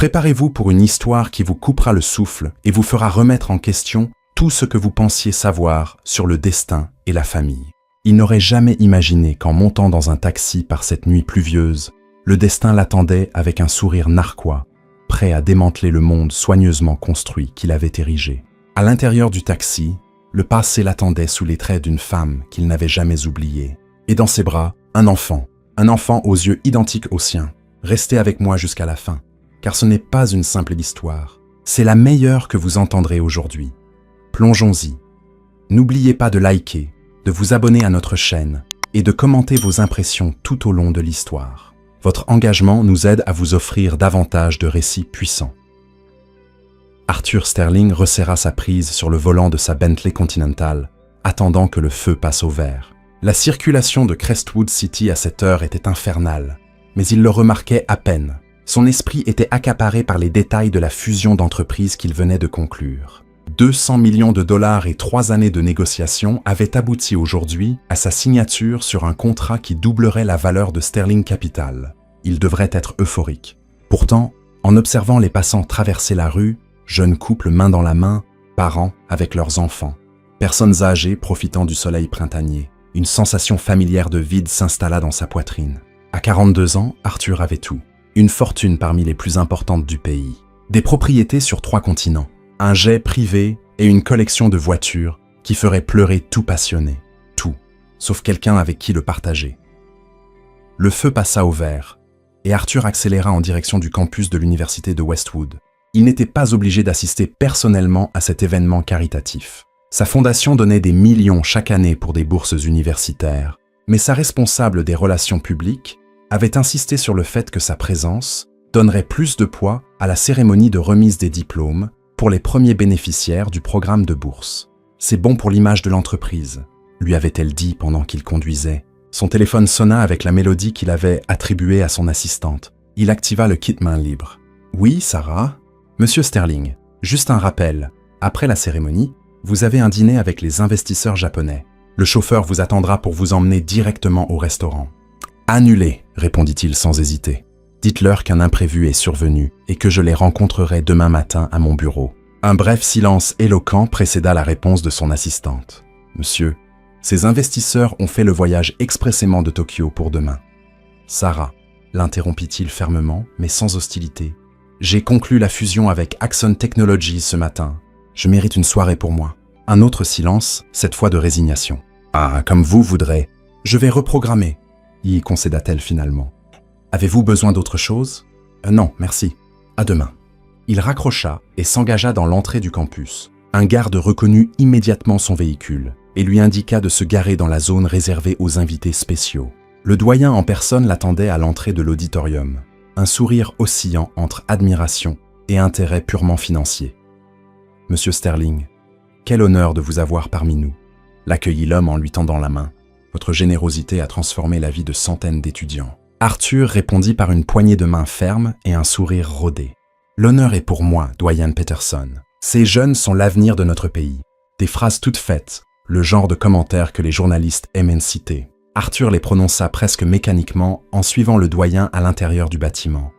Préparez-vous pour une histoire qui vous coupera le souffle et vous fera remettre en question tout ce que vous pensiez savoir sur le destin et la famille. Il n'aurait jamais imaginé qu'en montant dans un taxi par cette nuit pluvieuse, le destin l'attendait avec un sourire narquois, prêt à démanteler le monde soigneusement construit qu'il avait érigé. À l'intérieur du taxi, le passé l'attendait sous les traits d'une femme qu'il n'avait jamais oubliée. Et dans ses bras, un enfant aux yeux identiques aux siens. Restez avec moi jusqu'à la fin, car ce n'est pas une simple histoire. C'est la meilleure que vous entendrez aujourd'hui. Plongeons-y. N'oubliez pas de liker, de vous abonner à notre chaîne et de commenter vos impressions tout au long de l'histoire. Votre engagement nous aide à vous offrir davantage de récits puissants. Arthur Sterling resserra sa prise sur le volant de sa Bentley Continental, attendant que le feu passe au vert. La circulation de Crestwood City à cette heure était infernale, mais il le remarquait à peine. Son esprit était accaparé par les détails de la fusion d'entreprises qu'il venait de conclure. 200 millions de dollars et 3 années de négociations avaient abouti aujourd'hui à sa signature sur un contrat qui doublerait la valeur de Sterling Capital. Il devrait être euphorique. Pourtant, en observant les passants traverser la rue, jeunes couples main dans la main, parents avec leurs enfants, personnes âgées profitant du soleil printanier, une sensation familière de vide s'installa dans sa poitrine. À 42 ans, Arthur avait tout. Une fortune parmi les plus importantes du pays. Des propriétés sur 3 continents. Un jet privé et une collection de voitures qui feraient pleurer tout passionné. Tout, sauf quelqu'un avec qui le partager. Le feu passa au vert, et Arthur accéléra en direction du campus de l'université de Westwood. Il n'était pas obligé d'assister personnellement à cet événement caritatif. Sa fondation donnait des millions chaque année pour des bourses universitaires, mais sa responsable des relations publiques avait insisté sur le fait que sa présence donnerait plus de poids à la cérémonie de remise des diplômes pour les premiers bénéficiaires du programme de bourse. C'est bon pour l'image de l'entreprise, lui avait-elle dit pendant qu'il conduisait. Son téléphone sonna avec la mélodie qu'il avait attribuée à son assistante. Il activa le kit main libre. « Oui, Sarah ? Monsieur Sterling, juste un rappel. Après la cérémonie, vous avez un dîner avec les investisseurs japonais. Le chauffeur vous attendra pour vous emmener directement au restaurant. » « Annulé, répondit-il sans hésiter. Dites-leur qu'un imprévu est survenu et que je les rencontrerai demain matin à mon bureau. Un bref silence éloquent précéda la réponse de son assistante. Monsieur, ces investisseurs ont fait le voyage expressément de Tokyo pour demain. Sarah, l'interrompit-il fermement, mais sans hostilité. J'ai conclu la fusion avec Axon Technologies ce matin. Je mérite une soirée pour moi. Un autre silence, cette fois de résignation. Ah, comme vous voudrez. Je vais reprogrammer, y concéda-t-elle finalement. Avez-vous besoin d'autre chose ? Non, merci. À demain. Il raccrocha et s'engagea dans l'entrée du campus. Un garde reconnut immédiatement son véhicule et lui indiqua de se garer dans la zone réservée aux invités spéciaux. Le doyen en personne l'attendait à l'entrée de l'auditorium, un sourire oscillant entre admiration et intérêt purement financier. « Monsieur Sterling, quel honneur de vous avoir parmi nous » l'accueillit l'homme en lui tendant la main. « Votre générosité a transformé la vie de centaines d'étudiants. » Arthur répondit par une poignée de main ferme et un sourire rodé. « L'honneur est pour moi, doyen Peterson. Ces jeunes sont l'avenir de notre pays. » Des phrases toutes faites, le genre de commentaires que les journalistes aiment citer. Arthur les prononça presque mécaniquement en suivant le doyen à l'intérieur du bâtiment.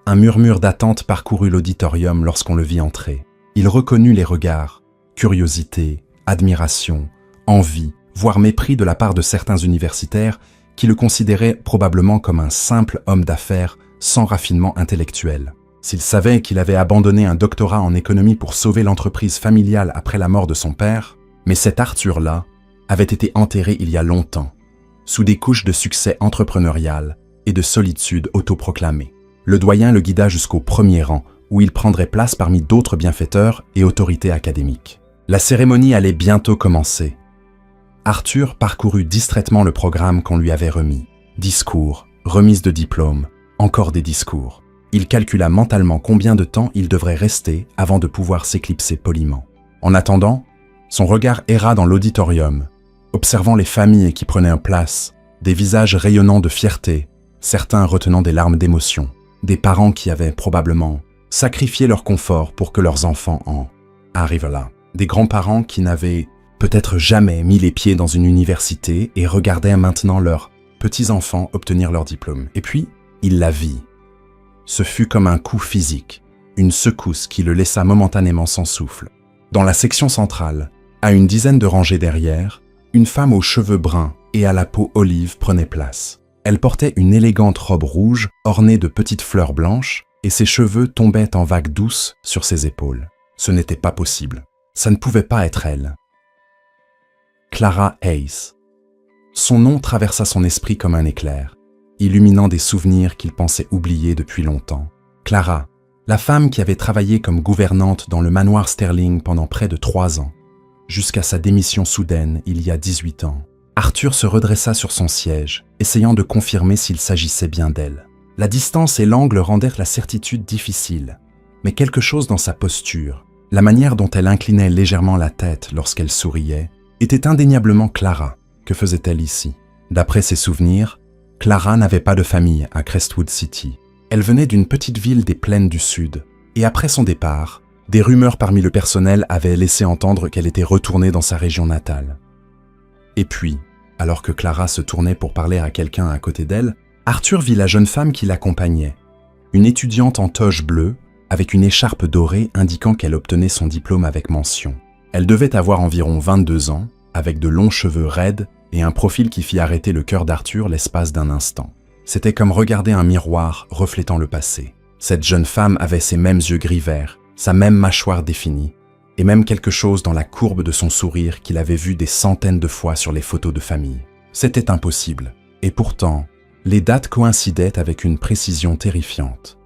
Un murmure d'attente parcourut l'auditorium lorsqu'on le vit entrer. Il reconnut les regards, curiosité, admiration, envie, voire mépris de la part de certains universitaires qui le considéraient probablement comme un simple homme d'affaires sans raffinement intellectuel. S'il savait qu'il avait abandonné un doctorat en économie pour sauver l'entreprise familiale après la mort de son père, mais cet Arthur-là avait été enterré il y a longtemps, sous des couches de succès entrepreneurial et de solitude autoproclamée. Le doyen le guida jusqu'au premier rang, où il prendrait place parmi d'autres bienfaiteurs et autorités académiques. La cérémonie allait bientôt commencer. Arthur parcourut distraitement le programme qu'on lui avait remis. Discours, remise de diplôme, encore des discours. Il calcula mentalement combien de temps il devrait rester avant de pouvoir s'éclipser poliment. En attendant, son regard erra dans l'auditorium, observant les familles qui prenaient place, des visages rayonnants de fierté, certains retenant des larmes d'émotion, des parents qui avaient probablement sacrifié leur confort pour que leurs enfants en arrivent là, des grands-parents qui n'avaient peut-être jamais mis les pieds dans une université et regardaient maintenant leurs petits-enfants obtenir leur diplôme. Et puis, il la vit. Ce fut comme un coup physique, une secousse qui le laissa momentanément sans souffle. Dans la section centrale, à une dizaine de rangées derrière, une femme aux cheveux bruns et à la peau olive prenait place. Elle portait une élégante robe rouge ornée de petites fleurs blanches et ses cheveux tombaient en vagues douces sur ses épaules. Ce n'était pas possible. Ça ne pouvait pas être elle. Clara Hayes. Son nom traversa son esprit comme un éclair, illuminant des souvenirs qu'il pensait oubliés depuis longtemps. Clara, la femme qui avait travaillé comme gouvernante dans le manoir Sterling pendant près de 3 ans, jusqu'à sa démission soudaine il y a 18 ans. Arthur se redressa sur son siège, essayant de confirmer s'il s'agissait bien d'elle. La distance et l'angle rendèrent la certitude difficile, mais quelque chose dans sa posture, la manière dont elle inclinait légèrement la tête lorsqu'elle souriait, était indéniablement Clara. Que faisait-elle ici? D'après ses souvenirs, Clara n'avait pas de famille à Crestwood City. Elle venait d'une petite ville des plaines du Sud, et après son départ, des rumeurs parmi le personnel avaient laissé entendre qu'elle était retournée dans sa région natale. Et puis, alors que Clara se tournait pour parler à quelqu'un à côté d'elle, Arthur vit la jeune femme qui l'accompagnait, une étudiante en toge bleue, avec une écharpe dorée indiquant qu'elle obtenait son diplôme avec mention. Elle devait avoir environ 22 ans, avec de longs cheveux raides et un profil qui fit arrêter le cœur d'Arthur l'espace d'un instant. C'était comme regarder un miroir reflétant le passé. Cette jeune femme avait ses mêmes yeux gris-vert, sa même mâchoire définie, et même quelque chose dans la courbe de son sourire qu'il avait vu des centaines de fois sur les photos de famille. C'était impossible, et pourtant, les dates coïncidaient avec une précision terrifiante.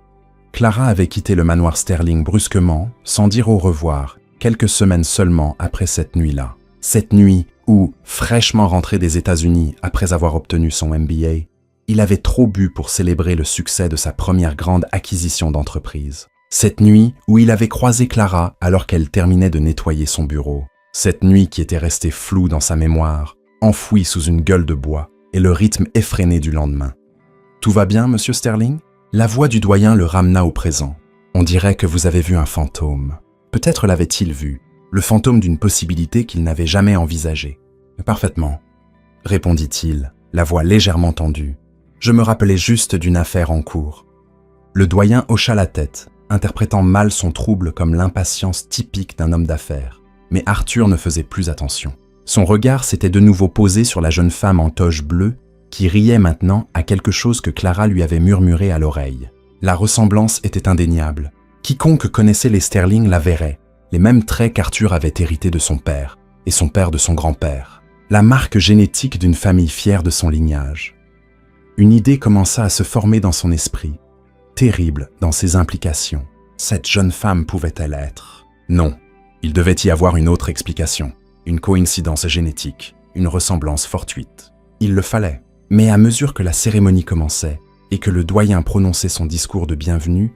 Clara avait quitté le manoir Sterling brusquement, sans dire au revoir, quelques semaines seulement après cette nuit-là. Cette nuit où, fraîchement rentré des États-Unis après avoir obtenu son MBA, il avait trop bu pour célébrer le succès de sa première grande acquisition d'entreprise. Cette nuit où il avait croisé Clara alors qu'elle terminait de nettoyer son bureau. Cette nuit qui était restée floue dans sa mémoire, enfouie sous une gueule de bois et le rythme effréné du lendemain. « Tout va bien, monsieur Sterling ?» La voix du doyen le ramena au présent. « On dirait que vous avez vu un fantôme. » Peut-être l'avait-il vu, le fantôme d'une possibilité qu'il n'avait jamais envisagée. « Parfaitement, » répondit-il, la voix légèrement tendue. « Je me rappelais juste d'une affaire en cours. » Le doyen hocha la tête, interprétant mal son trouble comme l'impatience typique d'un homme d'affaires. Mais Arthur ne faisait plus attention. Son regard s'était de nouveau posé sur la jeune femme en toge bleue qui riait maintenant à quelque chose que Clara lui avait murmuré à l'oreille. La ressemblance était indéniable. Quiconque connaissait les Sterling la verrait, les mêmes traits qu'Arthur avait hérités de son père, et son père de son grand-père. La marque génétique d'une famille fière de son lignage. Une idée commença à se former dans son esprit, terrible dans ses implications. Cette jeune femme pouvait-elle être? Non, il devait y avoir une autre explication, une coïncidence génétique, une ressemblance fortuite. Il le fallait. Mais à mesure que la cérémonie commençait et que le doyen prononçait son discours de bienvenue,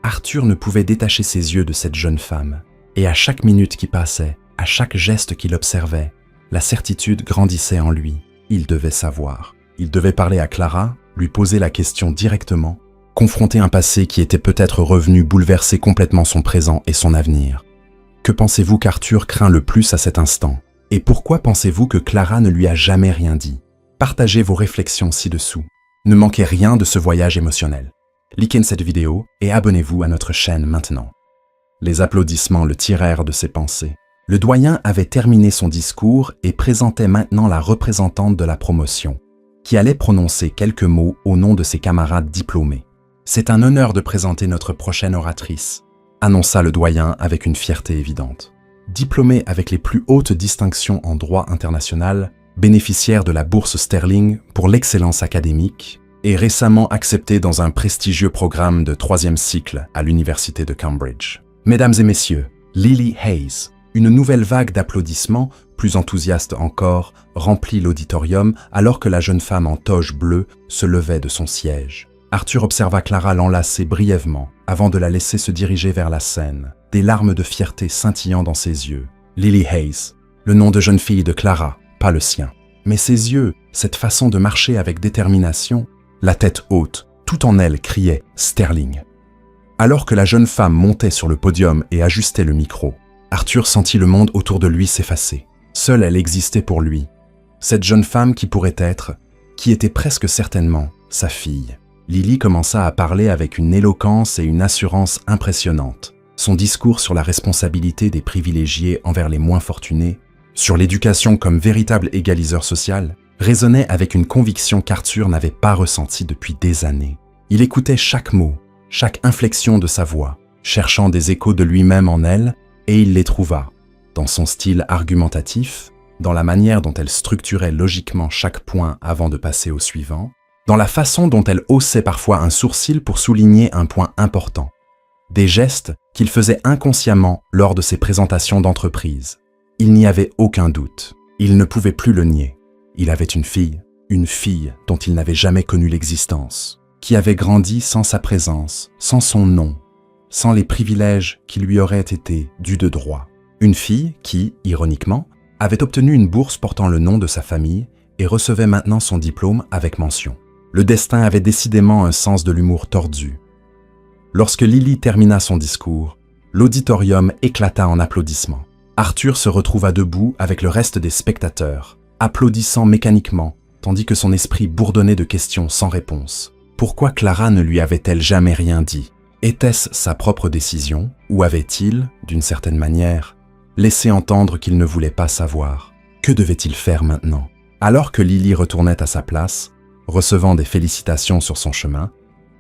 Arthur ne pouvait détacher ses yeux de cette jeune femme. Et à chaque minute qui passait, à chaque geste qu'il observait, la certitude grandissait en lui. Il devait savoir. Il devait parler à Clara, lui poser la question directement, confronter un passé qui était peut-être revenu bouleverser complètement son présent et son avenir. Que pensez-vous qu'Arthur craint le plus à cet instant? Et pourquoi pensez-vous que Clara ne lui a jamais rien dit? Partagez vos réflexions ci-dessous. Ne manquez rien de ce voyage émotionnel. Likez cette vidéo et abonnez-vous à notre chaîne maintenant. Les applaudissements le tirèrent de ses pensées. Le doyen avait terminé son discours et présentait maintenant la représentante de la promotion, qui allait prononcer quelques mots au nom de ses camarades diplômés. « C'est un honneur de présenter notre prochaine oratrice », annonça le doyen avec une fierté évidente. Diplômée avec les plus hautes distinctions en droit international, bénéficiaire de la bourse Sterling pour l'excellence académique et récemment acceptée dans un prestigieux programme de 3e cycle à l'université de Cambridge. Mesdames et messieurs, Lily Hayes. Une nouvelle vague d'applaudissements, plus enthousiaste encore, remplit l'auditorium alors que la jeune femme en toge bleue se levait de son siège. Arthur observa Clara l'enlacer brièvement avant de la laisser se diriger vers la scène, des larmes de fierté scintillant dans ses yeux. Lily Hayes, le nom de jeune fille de Clara, pas le sien. Mais ses yeux, cette façon de marcher avec détermination, la tête haute, tout en elle criait « Sterling ». Alors que la jeune femme montait sur le podium et ajustait le micro, Arthur sentit le monde autour de lui s'effacer. Seule elle existait pour lui. Cette jeune femme qui pourrait être, qui était presque certainement, sa fille. Lily commença à parler avec une éloquence et une assurance impressionnantes. Son discours sur la responsabilité des privilégiés envers les moins fortunés, sur l'éducation comme véritable égaliseur social, résonnait avec une conviction qu'Arthur n'avait pas ressentie depuis des années. Il écoutait chaque mot, chaque inflexion de sa voix, cherchant des échos de lui-même en elle, et il les trouva, dans son style argumentatif, dans la manière dont elle structurait logiquement chaque point avant de passer au suivant, dans la façon dont elle haussait parfois un sourcil pour souligner un point important, des gestes qu'il faisait inconsciemment lors de ses présentations d'entreprise. Il n'y avait aucun doute, il ne pouvait plus le nier. Il avait une fille dont il n'avait jamais connu l'existence, qui avait grandi sans sa présence, sans son nom, sans les privilèges qui lui auraient été dus de droit. Une fille qui, ironiquement, avait obtenu une bourse portant le nom de sa famille et recevait maintenant son diplôme avec mention. Le destin avait décidément un sens de l'humour tordu. Lorsque Lily termina son discours, l'auditorium éclata en applaudissements. Arthur se retrouva debout avec le reste des spectateurs, applaudissant mécaniquement, tandis que son esprit bourdonnait de questions sans réponse. Pourquoi Clara ne lui avait-elle jamais rien dit? Était-ce sa propre décision, ou avait-il, d'une certaine manière, laissé entendre qu'il ne voulait pas savoir? Que devait-il faire maintenant? Alors que Lily retournait à sa place, recevant des félicitations sur son chemin,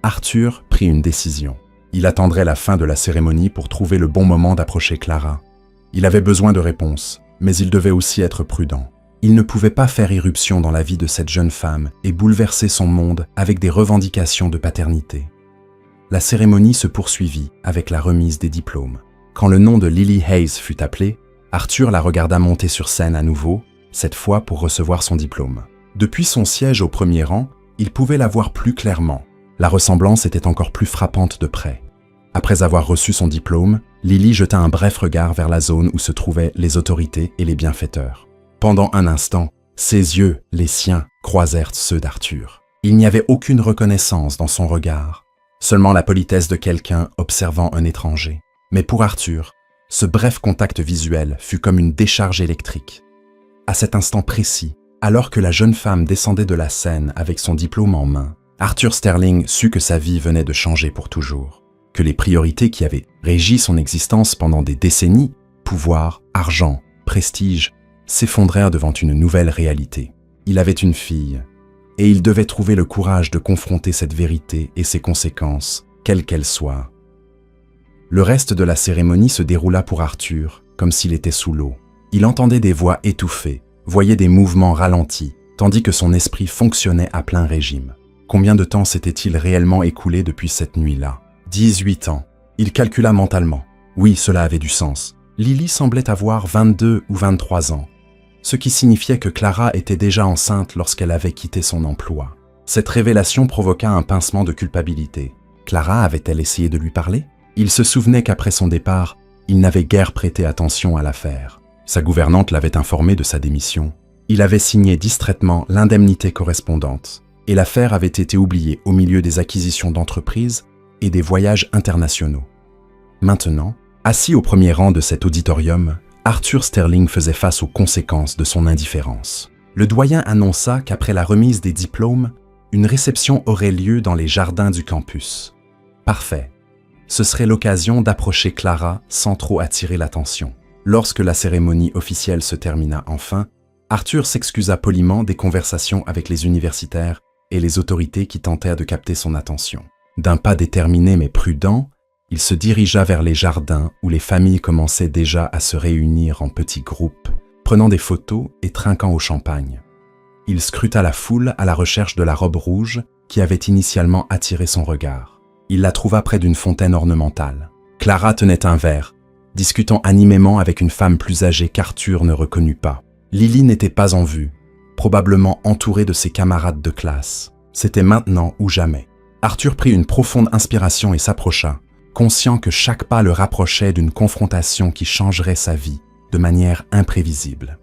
Arthur prit une décision. Il attendrait la fin de la cérémonie pour trouver le bon moment d'approcher Clara. Il avait besoin de réponses, mais il devait aussi être prudent. Il ne pouvait pas faire irruption dans la vie de cette jeune femme et bouleverser son monde avec des revendications de paternité. La cérémonie se poursuivit avec la remise des diplômes. Quand le nom de Lily Hayes fut appelé, Arthur la regarda monter sur scène à nouveau, cette fois pour recevoir son diplôme. Depuis son siège au premier rang, il pouvait la voir plus clairement. La ressemblance était encore plus frappante de près. Après avoir reçu son diplôme, Lily jeta un bref regard vers la zone où se trouvaient les autorités et les bienfaiteurs. Pendant un instant, ses yeux, les siens, croisèrent ceux d'Arthur. Il n'y avait aucune reconnaissance dans son regard, seulement la politesse de quelqu'un observant un étranger. Mais pour Arthur, ce bref contact visuel fut comme une décharge électrique. À cet instant précis, alors que la jeune femme descendait de la scène avec son diplôme en main, Arthur Sterling sut que sa vie venait de changer pour toujours, que les priorités qui avaient régi son existence pendant des décennies, pouvoir, argent, prestige, s'effondrèrent devant une nouvelle réalité. Il avait une fille, et il devait trouver le courage de confronter cette vérité et ses conséquences, quelles qu'elles soient. Le reste de la cérémonie se déroula pour Arthur, comme s'il était sous l'eau. Il entendait des voix étouffées, voyait des mouvements ralentis, tandis que son esprit fonctionnait à plein régime. Combien de temps s'était-il réellement écoulé depuis cette nuit-là? 18 ans. Il calcula mentalement. Oui, cela avait du sens. Lily semblait avoir 22 ou 23 ans, ce qui signifiait que Clara était déjà enceinte lorsqu'elle avait quitté son emploi. Cette révélation provoqua un pincement de culpabilité. Clara avait-elle essayé de lui parler? Il se souvenait qu'après son départ, il n'avait guère prêté attention à l'affaire. Sa gouvernante l'avait informé de sa démission. Il avait signé distraitement l'indemnité correspondante, et l'affaire avait été oubliée au milieu des acquisitions d'entreprises et des voyages internationaux. Maintenant, assis au premier rang de cet auditorium, Arthur Sterling faisait face aux conséquences de son indifférence. Le doyen annonça qu'après la remise des diplômes, une réception aurait lieu dans les jardins du campus. Parfait. Ce serait l'occasion d'approcher Clara sans trop attirer l'attention. Lorsque la cérémonie officielle se termina enfin, Arthur s'excusa poliment des conversations avec les universitaires et les autorités qui tentèrent de capter son attention. D'un pas déterminé mais prudent, il se dirigea vers les jardins où les familles commençaient déjà à se réunir en petits groupes, prenant des photos et trinquant au champagne. Il scruta la foule à la recherche de la robe rouge qui avait initialement attiré son regard. Il la trouva près d'une fontaine ornementale. Clara tenait un verre, discutant animément avec une femme plus âgée qu'Arthur ne reconnut pas. Lily n'était pas en vue, probablement entourée de ses camarades de classe. C'était maintenant ou jamais. Arthur prit une profonde inspiration et s'approcha, conscient que chaque pas le rapprochait d'une confrontation qui changerait sa vie de manière imprévisible.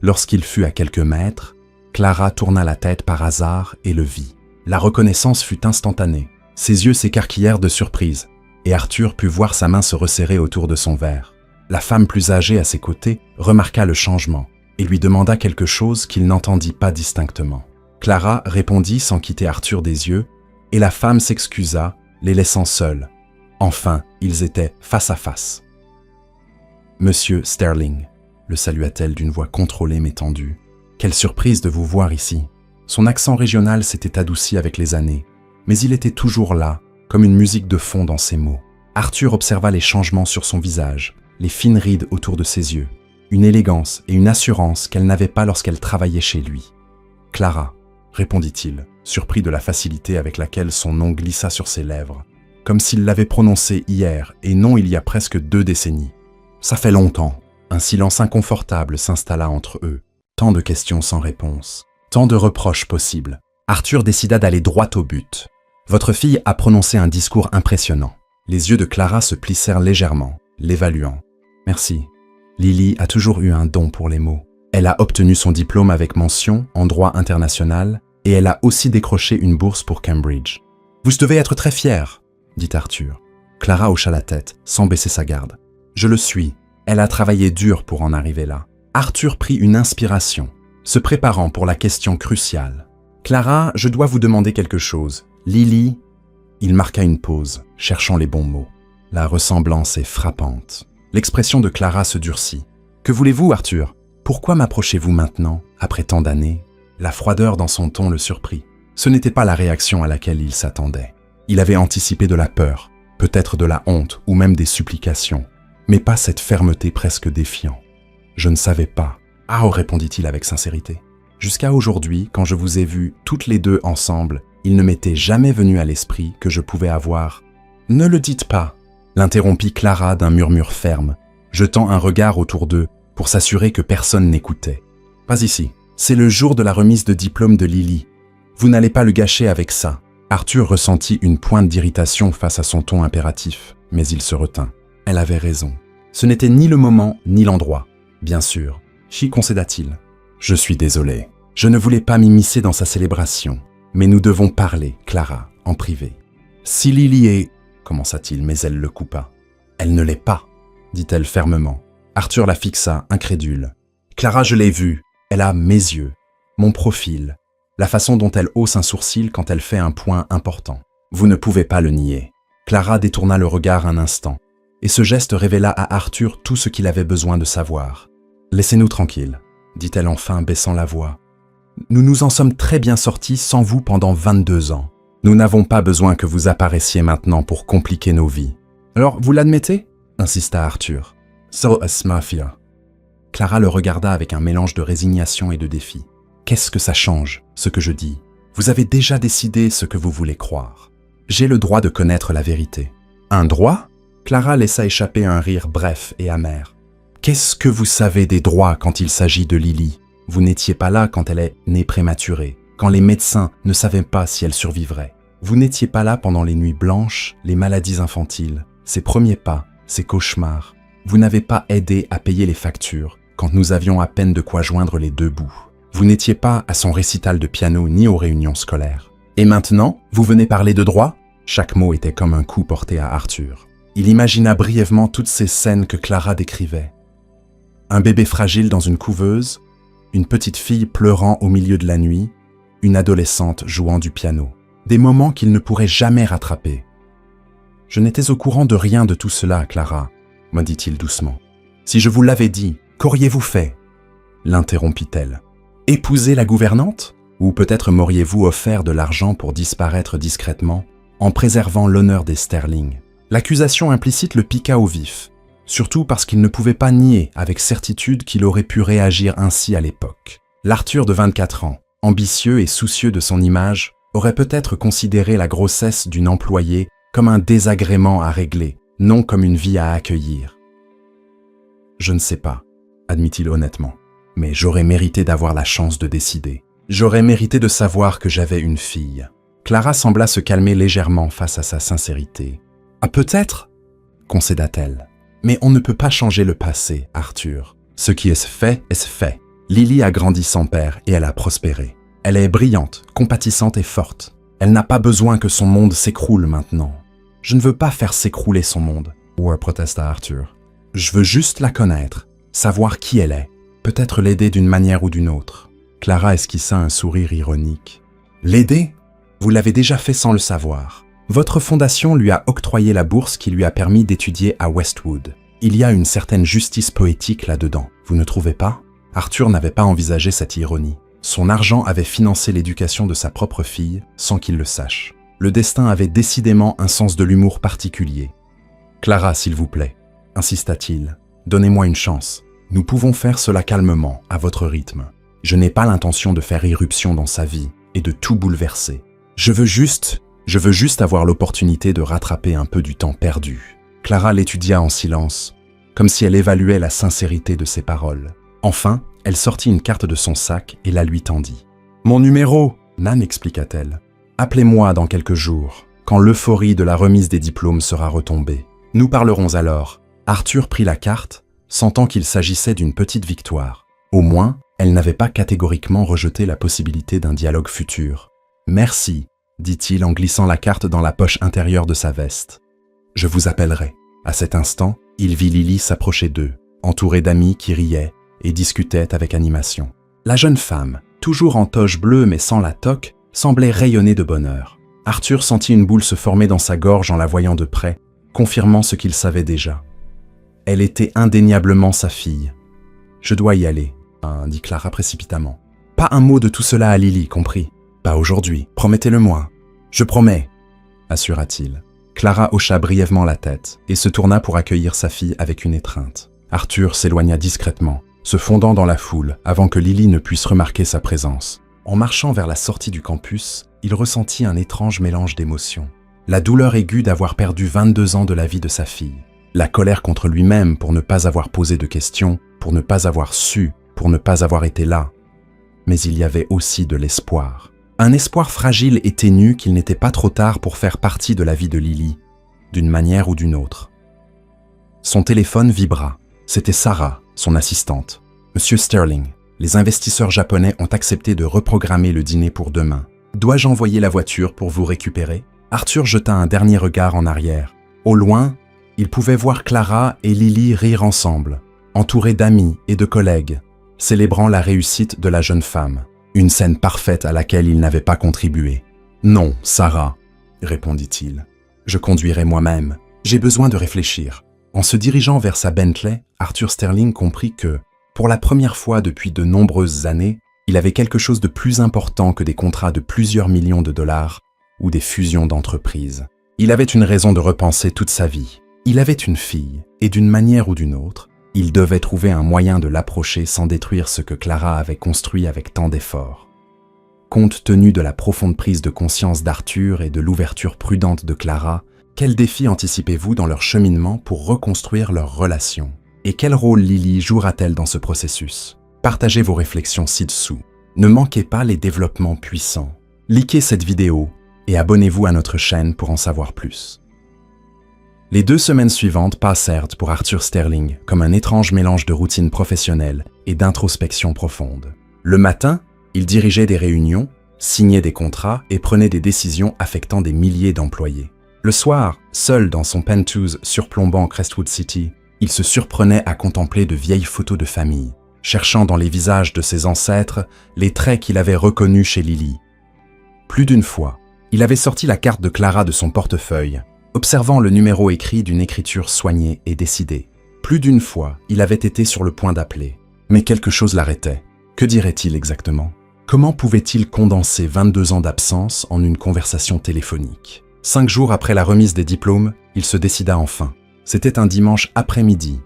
Lorsqu'il fut à quelques mètres, Clara tourna la tête par hasard et le vit. La reconnaissance fut instantanée. Ses yeux s'écarquillèrent de surprise, et Arthur put voir sa main se resserrer autour de son verre. La femme plus âgée à ses côtés remarqua le changement et lui demanda quelque chose qu'il n'entendit pas distinctement. Clara répondit sans quitter Arthur des yeux, et la femme s'excusa, les laissant seuls. Enfin, ils étaient face à face. « Monsieur Sterling », le salua-t-elle d'une voix contrôlée mais tendue. « Quelle surprise de vous voir ici !» Son accent régional s'était adouci avec les années, mais il était toujours là, comme une musique de fond dans ses mots. Arthur observa les changements sur son visage, les fines rides autour de ses yeux, une élégance et une assurance qu'elle n'avait pas lorsqu'elle travaillait chez lui. « Clara », répondit-il, surpris de la facilité avec laquelle son nom glissa sur ses lèvres, comme s'il l'avait prononcé hier et non il y a presque 2 décennies. Ça fait longtemps. Un silence inconfortable s'installa entre eux, tant de questions sans réponse, tant de reproches possibles. Arthur décida d'aller droit au but. « Votre fille a prononcé un discours impressionnant. » Les yeux de Clara se plissèrent légèrement, l'évaluant. « Merci. Lily a toujours eu un don pour les mots. Elle a obtenu son diplôme avec mention en droit international et elle a aussi décroché une bourse pour Cambridge. Vous devez être très fière, dit Arthur. Clara hocha la tête, sans baisser sa garde. Je le suis. Elle a travaillé dur pour en arriver là. Arthur prit une inspiration, se préparant pour la question cruciale. Clara, je dois vous demander quelque chose. Lily... Il marqua une pause, cherchant les bons mots. La ressemblance est frappante. L'expression de Clara se durcit. Que voulez-vous, Arthur? Pourquoi m'approchez-vous maintenant, après tant d'années? La froideur dans son ton le surprit. Ce n'était pas la réaction à laquelle il s'attendait. Il avait anticipé de la peur, peut-être de la honte ou même des supplications, mais pas cette fermeté presque défiant. « Je ne savais pas. » « Ah !» répondit-il avec sincérité. « Jusqu'à aujourd'hui, quand je vous ai vus toutes les deux ensemble, il ne m'était jamais venu à l'esprit que je pouvais avoir... »« Ne le dites pas !» l'interrompit Clara d'un murmure ferme, jetant un regard autour d'eux pour s'assurer que personne n'écoutait. « Pas ici. C'est le jour de la remise de diplôme de Lily. Vous n'allez pas le gâcher avec ça. » Arthur ressentit une pointe d'irritation face à son ton impératif, mais il se retint. Elle avait raison. Ce n'était ni le moment ni l'endroit. Bien sûr. Chi concéda-t-il. « Je suis désolé. Je ne voulais pas m'immiscer dans sa célébration. Mais nous devons parler, Clara, en privé. »« Si Lily est... » commença-t-il, mais elle le coupa. « Elle ne l'est pas, » dit-elle fermement. Arthur la fixa, incrédule. « Clara, je l'ai vue. Elle a mes yeux, mon profil, la façon dont elle hausse un sourcil quand elle fait un point important. Vous ne pouvez pas le nier. » Clara détourna le regard un instant, et ce geste révéla à Arthur tout ce qu'il avait besoin de savoir. « Laissez-nous tranquilles, » dit-elle enfin, baissant la voix. « Nous nous en sommes très bien sortis sans vous pendant 22 ans. Nous n'avons pas besoin que vous apparaissiez maintenant pour compliquer nos vies. »« Alors, vous l'admettez ?» insista Arthur. « So es mafia. » Clara le regarda avec un mélange de résignation et de défi. « Qu'est-ce que ça change, ce que je dis? Vous avez déjà décidé ce que vous voulez croire. J'ai le droit de connaître la vérité. »« Un droit ?» Clara laissa échapper un rire bref et amer. « Qu'est-ce que vous savez des droits quand il s'agit de Lily? Vous n'étiez pas là quand elle est née prématurée, quand les médecins ne savaient pas si elle survivrait. Vous n'étiez pas là pendant les nuits blanches, les maladies infantiles, ses premiers pas, ses cauchemars. Vous n'avez pas aidé à payer les factures quand nous avions à peine de quoi joindre les 2 bouts. Vous n'étiez pas à son récital de piano ni aux réunions scolaires. Et maintenant, vous venez parler de droit ?» Chaque mot était comme un coup porté à Arthur. Il imagina brièvement toutes ces scènes que Clara décrivait. Un bébé fragile dans une couveuse, une petite fille pleurant au milieu de la nuit, une adolescente jouant du piano. Des moments qu'il ne pourrait jamais rattraper. « Je n'étais au courant de rien de tout cela, Clara, » me dit-il doucement. « Si je vous l'avais dit, qu'auriez-vous fait ?» l'interrompit-elle. « Épouser la gouvernante ? Ou peut-être m'auriez-vous offert de l'argent pour disparaître discrètement, en préservant l'honneur des Sterling ?» L'accusation implicite le piqua au vif, surtout parce qu'il ne pouvait pas nier avec certitude qu'il aurait pu réagir ainsi à l'époque. L'Arthur de 24 ans, ambitieux et soucieux de son image, aurait peut-être considéré la grossesse d'une employée comme un désagrément à régler, non comme une vie à accueillir. « Je ne sais pas, » admit-il honnêtement, « mais j'aurais mérité d'avoir la chance de décider. J'aurais mérité de savoir que j'avais une fille. » Clara sembla se calmer légèrement face à sa sincérité. « Ah, peut-être » concéda-t-elle. « Mais on ne peut pas changer le passé, Arthur. Ce qui est fait est fait. Lily a grandi sans père et elle a prospéré. Elle est brillante, compatissante et forte. Elle n'a pas besoin que son monde s'écroule maintenant. Je ne veux pas faire s'écrouler son monde, » protesta Arthur. « Je veux juste la connaître, savoir qui elle est, peut-être l'aider d'une manière ou d'une autre. » Clara esquissa un sourire ironique. « L'aider ? Vous l'avez déjà fait sans le savoir. Votre fondation lui a octroyé la bourse qui lui a permis d'étudier à Westwood. Il y a une certaine justice poétique là-dedans, vous ne trouvez pas? Arthur n'avait pas envisagé cette ironie. Son argent avait financé l'éducation de sa propre fille sans qu'il le sache. Le destin avait décidément un sens de l'humour particulier. « Clara, s'il vous plaît, » insista-t-il, « donnez-moi une chance. Nous pouvons faire cela calmement, à votre rythme. Je n'ai pas l'intention de faire irruption dans sa vie et de tout bouleverser. Je veux juste avoir l'opportunité de rattraper un peu du temps perdu. » Clara l'étudia en silence, comme si elle évaluait la sincérité de ses paroles. Enfin, elle sortit une carte de son sac et la lui tendit. « Mon numéro !» Nan expliqua-t-elle. « Appelez-moi dans quelques jours, quand l'euphorie de la remise des diplômes sera retombée. Nous parlerons alors. » Arthur prit la carte, sentant qu'il s'agissait d'une petite victoire. Au moins, elle n'avait pas catégoriquement rejeté la possibilité d'un dialogue futur. « Merci », dit-il en glissant la carte dans la poche intérieure de sa veste. « Je vous appellerai. » À cet instant, il vit Lily s'approcher d'eux, entourée d'amis qui riaient et discutait avec animation. La jeune femme, toujours en toge bleue mais sans la toque, semblait rayonner de bonheur. Arthur sentit une boule se former dans sa gorge en la voyant de près, confirmant ce qu'il savait déjà. Elle était indéniablement sa fille. « Je dois y aller », dit Clara précipitamment. « Pas un mot de tout cela à Lily, compris? Pas aujourd'hui, promettez-le-moi. »« Je promets », assura-t-il. Clara hocha brièvement la tête et se tourna pour accueillir sa fille avec une étreinte. Arthur s'éloigna discrètement, se fondant dans la foule avant que Lily ne puisse remarquer sa présence. En marchant vers la sortie du campus, il ressentit un étrange mélange d'émotions. La douleur aiguë d'avoir perdu 22 ans de la vie de sa fille. La colère contre lui-même pour ne pas avoir posé de questions, pour ne pas avoir su, pour ne pas avoir été là. Mais il y avait aussi de l'espoir. Un espoir fragile et ténu qu'il n'était pas trop tard pour faire partie de la vie de Lily, d'une manière ou d'une autre. Son téléphone vibra. C'était Sarah, son assistante. « Monsieur Sterling, les investisseurs japonais ont accepté de reprogrammer le dîner pour demain. Dois-je envoyer la voiture pour vous récupérer ?» Arthur jeta un dernier regard en arrière. Au loin, il pouvait voir Clara et Lily rire ensemble, entourés d'amis et de collègues, célébrant la réussite de la jeune femme. Une scène parfaite à laquelle il n'avait pas contribué. « Non, Sarah, » répondit-il. « Je conduirai moi-même. J'ai besoin de réfléchir. » En se dirigeant vers sa Bentley, Arthur Sterling comprit que, pour la première fois depuis de nombreuses années, il avait quelque chose de plus important que des contrats de plusieurs millions de dollars ou des fusions d'entreprises. Il avait une raison de repenser toute sa vie. Il avait une fille, et d'une manière ou d'une autre, il devait trouver un moyen de l'approcher sans détruire ce que Clara avait construit avec tant d'efforts. Compte tenu de la profonde prise de conscience d'Arthur et de l'ouverture prudente de Clara, quels défis anticipez-vous dans leur cheminement pour reconstruire leur relation? Et quel rôle Lily jouera-t-elle dans ce processus? Partagez vos réflexions ci-dessous. Ne manquez pas les développements puissants. Likez cette vidéo et abonnez-vous à notre chaîne pour en savoir plus. Les 2 semaines suivantes passèrent pour Arthur Sterling comme un étrange mélange de routine professionnelle et d'introspection profonde. Le matin, il dirigeait des réunions, signait des contrats et prenait des décisions affectant des milliers d'employés. Le soir, seul dans son penthouse surplombant Crestwood City, il se surprenait à contempler de vieilles photos de famille, cherchant dans les visages de ses ancêtres les traits qu'il avait reconnus chez Lily. Plus d'une fois, il avait sorti la carte de Clara de son portefeuille, observant le numéro écrit d'une écriture soignée et décidée. Plus d'une fois, il avait été sur le point d'appeler. Mais quelque chose l'arrêtait. Que dirait-il exactement? Comment pouvait-il condenser 22 ans d'absence en une conversation téléphonique? 5 jours après la remise des diplômes, il se décida enfin. C'était un dimanche après-midi,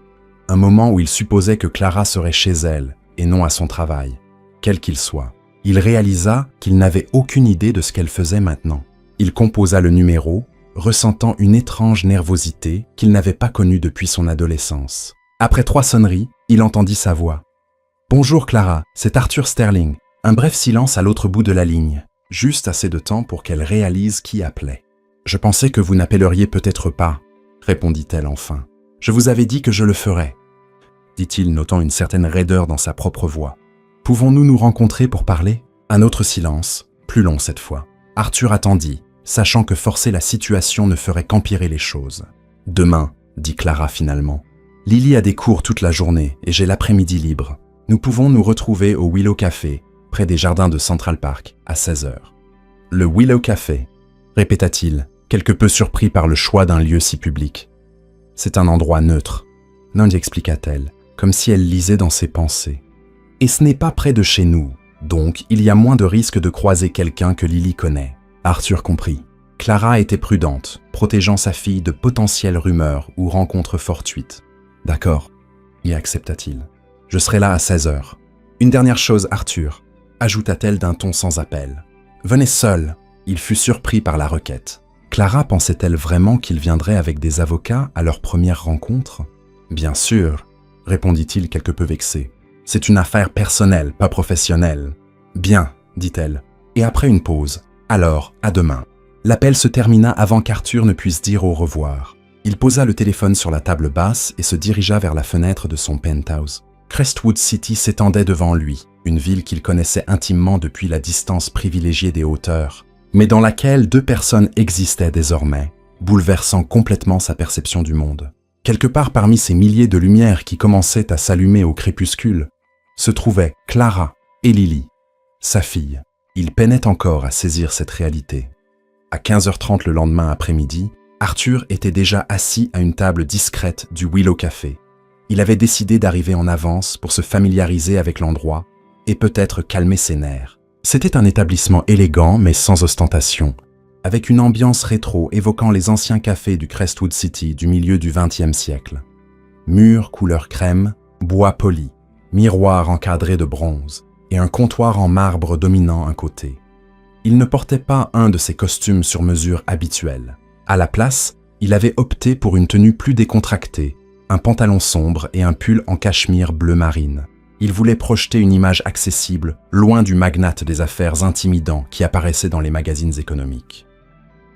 un moment où il supposait que Clara serait chez elle et non à son travail, quel qu'il soit. Il réalisa qu'il n'avait aucune idée de ce qu'elle faisait maintenant. Il composa le numéro, ressentant une étrange nervosité qu'il n'avait pas connue depuis son adolescence. Après 3 sonneries, il entendit sa voix. « Bonjour Clara, c'est Arthur Sterling. » Un bref silence à l'autre bout de la ligne, juste assez de temps pour qu'elle réalise qui appelait. « Je pensais que vous n'appelleriez peut-être pas, » répondit-elle enfin. « Je vous avais dit que je le ferais, » dit-il, notant une certaine raideur dans sa propre voix. « Pouvons-nous nous rencontrer pour parler ?» Un autre silence, plus long cette fois. Arthur attendit, sachant que forcer la situation ne ferait qu'empirer les choses. « Demain, » dit Clara finalement. « Lily a des cours toute la journée et j'ai l'après-midi libre. Nous pouvons nous retrouver au Willow Café, près des jardins de Central Park, à 16h. » Le Willow Café, répéta-t-il, quelque peu surpris par le choix d'un lieu si public. C'est un endroit neutre, Nandy expliqua-t-elle, comme si elle lisait dans ses pensées. Et ce n'est pas près de chez nous, donc il y a moins de risque de croiser quelqu'un que Lily connaît. Arthur comprit. Clara était prudente, protégeant sa fille de potentielles rumeurs ou rencontres fortuites. D'accord, y accepta-t-il. Je serai là à 16h. Une dernière chose, Arthur, ajouta-t-elle d'un ton sans appel. Venez seul. Il fut surpris par la requête. Clara pensait-elle vraiment qu'il viendrait avec des avocats à leur première rencontre? Bien sûr, répondit-il quelque peu vexé. C'est une affaire personnelle, pas professionnelle. Bien, dit-elle, et après une pause. Alors, à demain. L'appel se termina avant qu'Arthur ne puisse dire au revoir. Il posa le téléphone sur la table basse et se dirigea vers la fenêtre de son penthouse. Crestwood City s'étendait devant lui, une ville qu'il connaissait intimement depuis la distance privilégiée des hauteurs, mais dans laquelle deux personnes existaient désormais, bouleversant complètement sa perception du monde. Quelque part parmi ces milliers de lumières qui commençaient à s'allumer au crépuscule, se trouvaient Clara et Lily, sa fille. Il peinait encore à saisir cette réalité. À 15h30 le lendemain après-midi, Arthur était déjà assis à une table discrète du Willow Café. Il avait décidé d'arriver en avance pour se familiariser avec l'endroit et peut-être calmer ses nerfs. C'était un établissement élégant mais sans ostentation, avec une ambiance rétro évoquant les anciens cafés du Crestwood City du milieu du XXe siècle. Murs couleur crème, bois poli, miroirs encadrés de bronze et un comptoir en marbre dominant un côté. Il ne portait pas un de ses costumes sur mesure habituels. À la place, il avait opté pour une tenue plus décontractée, un pantalon sombre et un pull en cachemire bleu marine. Il voulait projeter une image accessible, loin du magnate des affaires intimidant qui apparaissait dans les magazines économiques.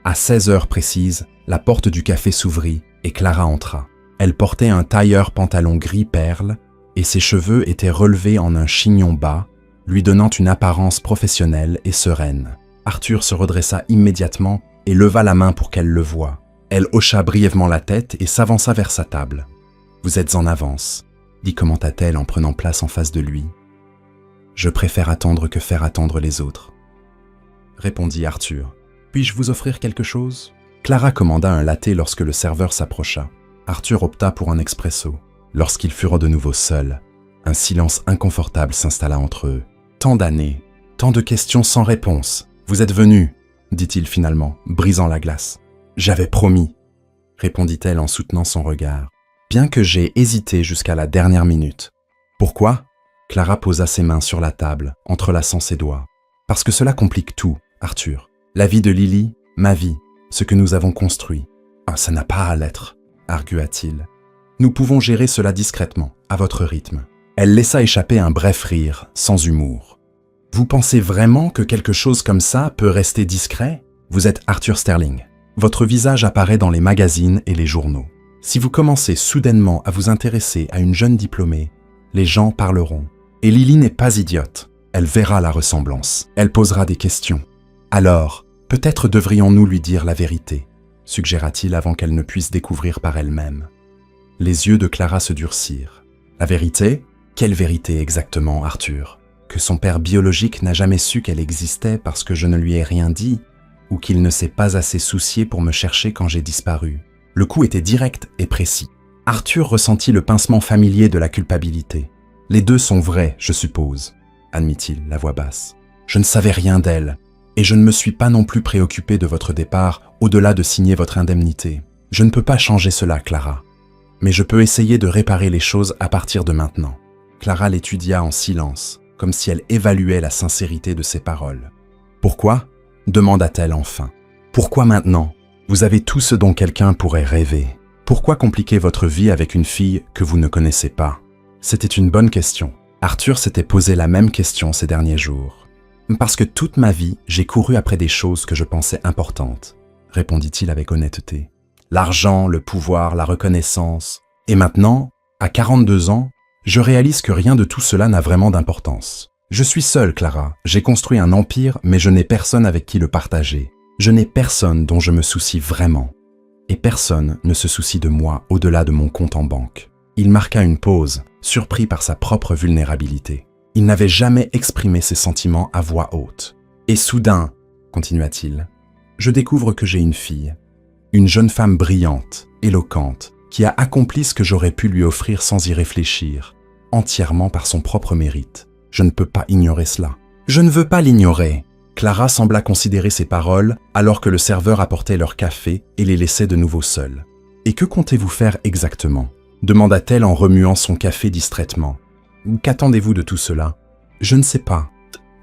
À 16h précises, la porte du café s'ouvrit et Clara entra. Elle portait un tailleur pantalon gris perle et ses cheveux étaient relevés en un chignon bas, lui donnant une apparence professionnelle et sereine. Arthur se redressa immédiatement et leva la main pour qu'elle le voie. Elle hocha brièvement la tête et s'avança vers sa table. « Vous êtes en avance », dit commenta-t-elle en prenant place en face de lui. « Je préfère attendre que faire attendre les autres. » Répondit Arthur. « Puis-je vous offrir quelque chose ?» Clara commanda un latte lorsque le serveur s'approcha. Arthur opta pour un expresso. Lorsqu'ils furent de nouveau seuls, un silence inconfortable s'installa entre eux. Tant d'années, tant de questions sans réponse. « Vous êtes venu ?» dit-il finalement, brisant la glace. « J'avais promis », répondit-elle en soutenant son regard, bien que j'aie hésité jusqu'à la dernière minute. « Pourquoi ?» Clara posa ses mains sur la table, entrelaçant ses doigts. « Parce que cela complique tout, Arthur. La vie de Lily, ma vie, ce que nous avons construit. Ah, ça n'a pas à l'être, argua-t-il. Nous pouvons gérer cela discrètement, à votre rythme. » Elle laissa échapper un bref rire, sans humour. « Vous pensez vraiment que quelque chose comme ça peut rester discret? Vous êtes Arthur Sterling. Votre visage apparaît dans les magazines et les journaux. Si vous commencez soudainement à vous intéresser à une jeune diplômée, les gens parleront. Et Lily n'est pas idiote. Elle verra la ressemblance. Elle posera des questions. Alors, peut-être devrions-nous lui dire la vérité, suggéra-t-il avant qu'elle ne puisse découvrir par elle-même. Les yeux de Clara se durcirent. La vérité? Quelle vérité exactement, Arthur? Que son père biologique n'a jamais su qu'elle existait parce que je ne lui ai rien dit, ou qu'il ne s'est pas assez soucié pour me chercher quand j'ai disparu. Le coup était direct et précis. Arthur ressentit le pincement familier de la culpabilité. « Les deux sont vrais, je suppose », admit-il, la voix basse. « Je ne savais rien d'elle, et je ne me suis pas non plus préoccupé de votre départ au-delà de signer votre indemnité. Je ne peux pas changer cela, Clara. Mais je peux essayer de réparer les choses à partir de maintenant. » Clara l'étudia en silence, comme si elle évaluait la sincérité de ses paroles. « Pourquoi ?» demanda-t-elle enfin. « Pourquoi maintenant? Vous avez tout ce dont quelqu'un pourrait rêver. Pourquoi compliquer votre vie avec une fille que vous ne connaissez pas ?» C'était une bonne question. Arthur s'était posé la même question ces derniers jours. « Parce que toute ma vie, j'ai couru après des choses que je pensais importantes, » répondit-il avec honnêteté. « L'argent, le pouvoir, la reconnaissance. Et maintenant, à 42 ans, je réalise que rien de tout cela n'a vraiment d'importance. Je suis seul, Clara. J'ai construit un empire, mais je n'ai personne avec qui le partager. Je n'ai personne dont je me soucie vraiment. Et personne ne se soucie de moi au-delà de mon compte en banque. » Il marqua une pause, surpris par sa propre vulnérabilité. Il n'avait jamais exprimé ses sentiments à voix haute. Et soudain, continua-t-il. Je découvre que j'ai une fille, une jeune femme brillante, éloquente, qui a accompli ce que j'aurais pu lui offrir sans y réfléchir, entièrement par son propre mérite. Je ne peux pas ignorer cela. Je ne veux pas l'ignorer. Clara sembla considérer ses paroles alors que le serveur apportait leur café et les laissait de nouveau seuls. « Et que comptez-vous faire exactement » demanda-t-elle en remuant son café distraitement. « Qu'attendez-vous de tout cela ?»« Je ne sais pas, »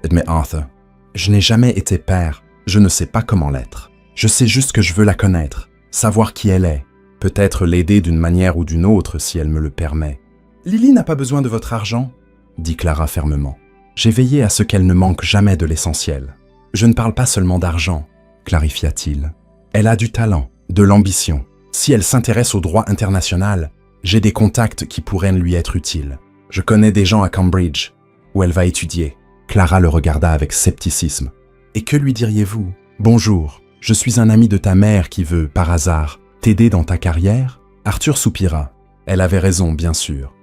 admet Arthur. « Je n'ai jamais été père, je ne sais pas comment l'être. Je sais juste que je veux la connaître, savoir qui elle est, peut-être l'aider d'une manière ou d'une autre si elle me le permet. »« Lily n'a pas besoin de votre argent, » dit Clara fermement. « J'ai veillé à ce qu'elle ne manque jamais de l'essentiel. Je ne parle pas seulement d'argent, » clarifia-t-il. « Elle a du talent, de l'ambition. Si elle s'intéresse au droit international, j'ai des contacts qui pourraient lui être utiles. Je connais des gens à Cambridge, où elle va étudier. » Clara le regarda avec scepticisme. « Et que lui diriez-vous ? Bonjour, je suis un ami de ta mère qui veut, par hasard, t'aider dans ta carrière ?» Arthur soupira. Elle avait raison, bien sûr.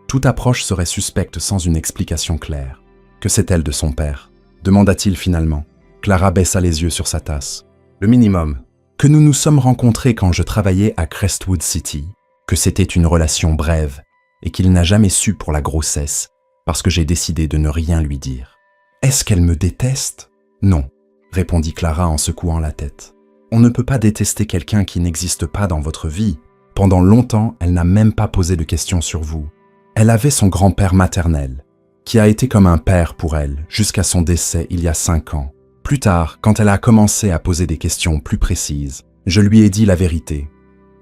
Toute approche serait suspecte sans une explication claire. Que sait-elle de son père ? Demanda-t-il finalement. Clara baissa les yeux sur sa tasse. Le minimum. Que nous nous sommes rencontrés quand je travaillais à Crestwood City, que c'était une relation brève et qu'il n'a jamais su pour la grossesse parce que j'ai décidé de ne rien lui dire. Est-ce qu'elle me déteste ? Non, répondit Clara en secouant la tête. On ne peut pas détester quelqu'un qui n'existe pas dans votre vie. Pendant longtemps, elle n'a même pas posé de questions sur vous. Elle avait son grand-père maternel, qui a été comme un père pour elle jusqu'à son décès il y a 5 ans. Plus tard, quand elle a commencé à poser des questions plus précises, je lui ai dit la vérité,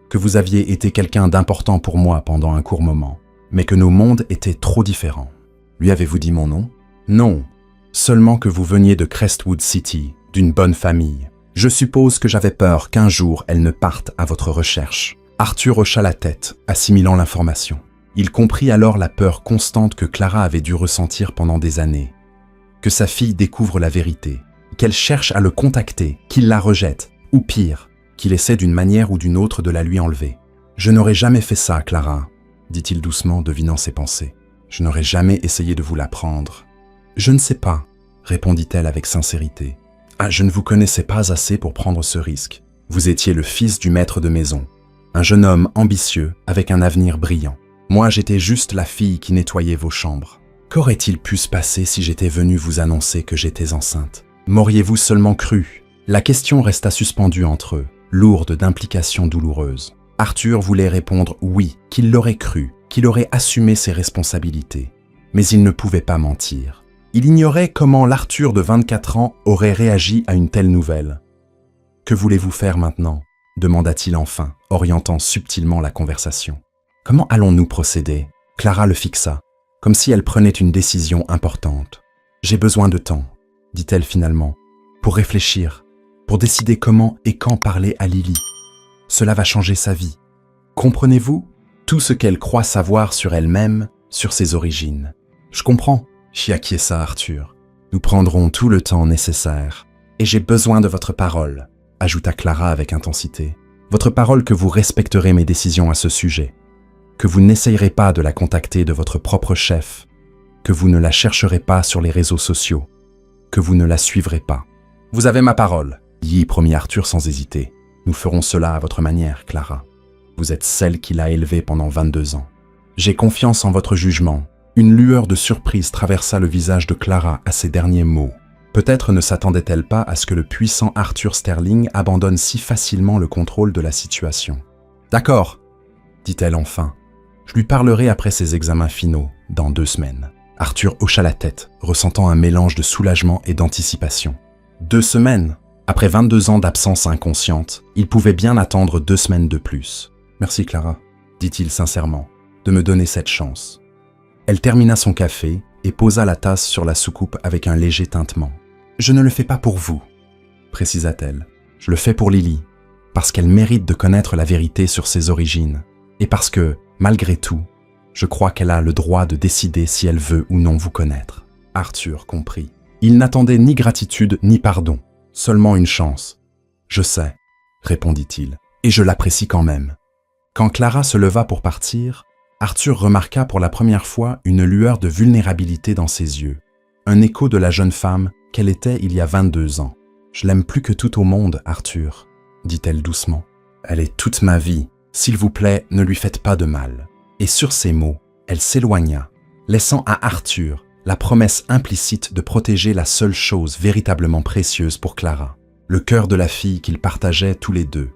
que vous aviez été quelqu'un d'important pour moi pendant un court moment, mais que nos mondes étaient trop différents. Lui avez-vous dit mon nom ? Non, seulement que vous veniez de Crestwood City, d'une bonne famille. Je suppose que j'avais peur qu'un jour elle ne parte à votre recherche. Arthur hocha la tête, assimilant l'information. Il comprit alors la peur constante que Clara avait dû ressentir pendant des années. Que sa fille découvre la vérité, qu'elle cherche à le contacter, qu'il la rejette, ou pire, qu'il essaie d'une manière ou d'une autre de la lui enlever. « Je n'aurais jamais fait ça, Clara, » dit-il doucement, devinant ses pensées. « Je n'aurais jamais essayé de vous la prendre. »« Je ne sais pas, » répondit-elle avec sincérité. « Ah, je ne vous connaissais pas assez pour prendre ce risque. Vous étiez le fils du maître de maison, un jeune homme ambitieux avec un avenir brillant. Moi, j'étais juste la fille qui nettoyait vos chambres. Qu'aurait-il pu se passer si j'étais venu vous annoncer que j'étais enceinte ? M'auriez-vous seulement cru ? » La question resta suspendue entre eux, lourde d'implications douloureuses. Arthur voulait répondre oui, qu'il l'aurait cru, qu'il aurait assumé ses responsabilités. Mais il ne pouvait pas mentir. Il ignorait comment l'Arthur de 24 ans aurait réagi à une telle nouvelle. « Que voulez-vous faire maintenant ?» demanda-t-il enfin, orientant subtilement la conversation. « Comment allons-nous procéder ?» Clara le fixa, comme si elle prenait une décision importante. « J'ai besoin de temps, » dit-elle finalement, « pour réfléchir, pour décider comment et quand parler à Lily. Cela va changer sa vie. Comprenez-vous ? Tout ce qu'elle croit savoir sur elle-même, sur ses origines. Je comprends, acquiesça Arthur. Nous prendrons tout le temps nécessaire. Et j'ai besoin de votre parole, ajouta Clara avec intensité. Votre parole que vous respecterez mes décisions à ce sujet. Que vous n'essayerez pas de la contacter de votre propre chef. Que vous ne la chercherez pas sur les réseaux sociaux. Que vous ne la suivrez pas. Vous avez ma parole, promit Arthur sans hésiter. Nous ferons cela à votre manière, Clara. Vous êtes celle qui l'a élevée pendant 22 ans. J'ai confiance en votre jugement. Une lueur de surprise traversa le visage de Clara à ces derniers mots. Peut-être ne s'attendait-elle pas à ce que le puissant Arthur Sterling abandonne si facilement le contrôle de la situation. « D'accord, » dit-elle enfin. « Je lui parlerai après ses examens finaux, dans 2 semaines. » Arthur hocha la tête, ressentant un mélange de soulagement et d'anticipation. 2 semaines ? Après 22 ans d'absence inconsciente, il pouvait bien attendre 2 semaines de plus. « Merci Clara, » dit-il sincèrement, « de me donner cette chance. » Elle termina son café et posa la tasse sur la soucoupe avec un léger tintement. « Je ne le fais pas pour vous, » précisa-t-elle. « Je le fais pour Lily, parce qu'elle mérite de connaître la vérité sur ses origines, et parce que, malgré tout, je crois qu'elle a le droit de décider si elle veut ou non vous connaître. » Arthur comprit. Il n'attendait ni gratitude ni pardon, seulement une chance. « Je sais, » répondit-il, « et je l'apprécie quand même. » Quand Clara se leva pour partir, Arthur remarqua pour la première fois une lueur de vulnérabilité dans ses yeux, un écho de la jeune femme qu'elle était il y a 22 ans. Je l'aime plus que tout au monde, Arthur, dit-elle doucement. Elle est toute ma vie. S'il vous plaît, ne lui faites pas de mal. Et sur ces mots, elle s'éloigna, laissant à Arthur la promesse implicite de protéger la seule chose véritablement précieuse pour Clara, le cœur de la fille qu'ils partageaient tous les deux.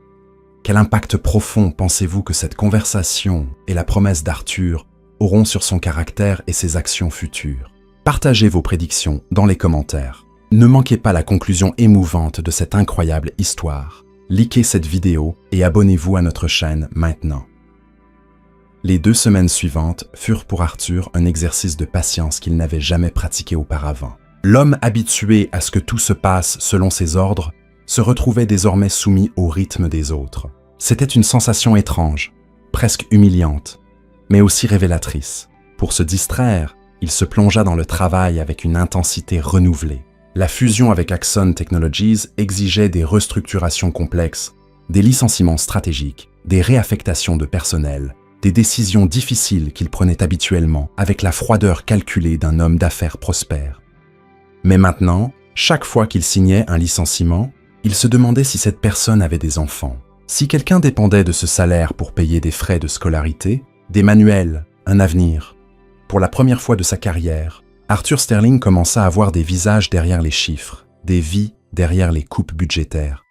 Quel impact profond pensez-vous que cette conversation et la promesse d'Arthur auront sur son caractère et ses actions futures? Partagez vos prédictions dans les commentaires. Ne manquez pas la conclusion émouvante de cette incroyable histoire. Likez cette vidéo et abonnez-vous à notre chaîne maintenant. Les 2 semaines suivantes furent pour Arthur un exercice de patience qu'il n'avait jamais pratiqué auparavant. L'homme habitué à ce que tout se passe selon ses ordres se retrouvait désormais soumis au rythme des autres. C'était une sensation étrange, presque humiliante, mais aussi révélatrice. Pour se distraire, il se plongea dans le travail avec une intensité renouvelée. La fusion avec Axon Technologies exigeait des restructurations complexes, des licenciements stratégiques, des réaffectations de personnel, des décisions difficiles qu'il prenait habituellement avec la froideur calculée d'un homme d'affaires prospère. Mais maintenant, chaque fois qu'il signait un licenciement, il se demandait si cette personne avait des enfants. Si quelqu'un dépendait de ce salaire pour payer des frais de scolarité, des manuels, un avenir. Pour la première fois de sa carrière, Arthur Sterling commença à voir des visages derrière les chiffres, des vies derrière les coupes budgétaires.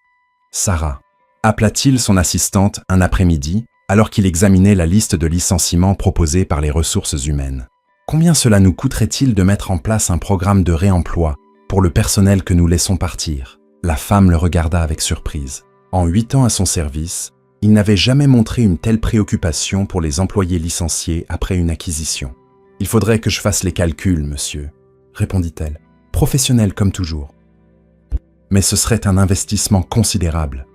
Sarah appela-t-il son assistante un après-midi alors qu'il examinait la liste de licenciements proposés par les ressources humaines. Combien cela nous coûterait-il de mettre en place un programme de réemploi pour le personnel que nous laissons partir? La femme le regarda avec surprise. En 8 ans à son service, il n'avait jamais montré une telle préoccupation pour les employés licenciés après une acquisition. « Il faudrait que je fasse les calculs, monsieur, » répondit-elle, professionnelle comme toujours. « Mais ce serait un investissement considérable. »«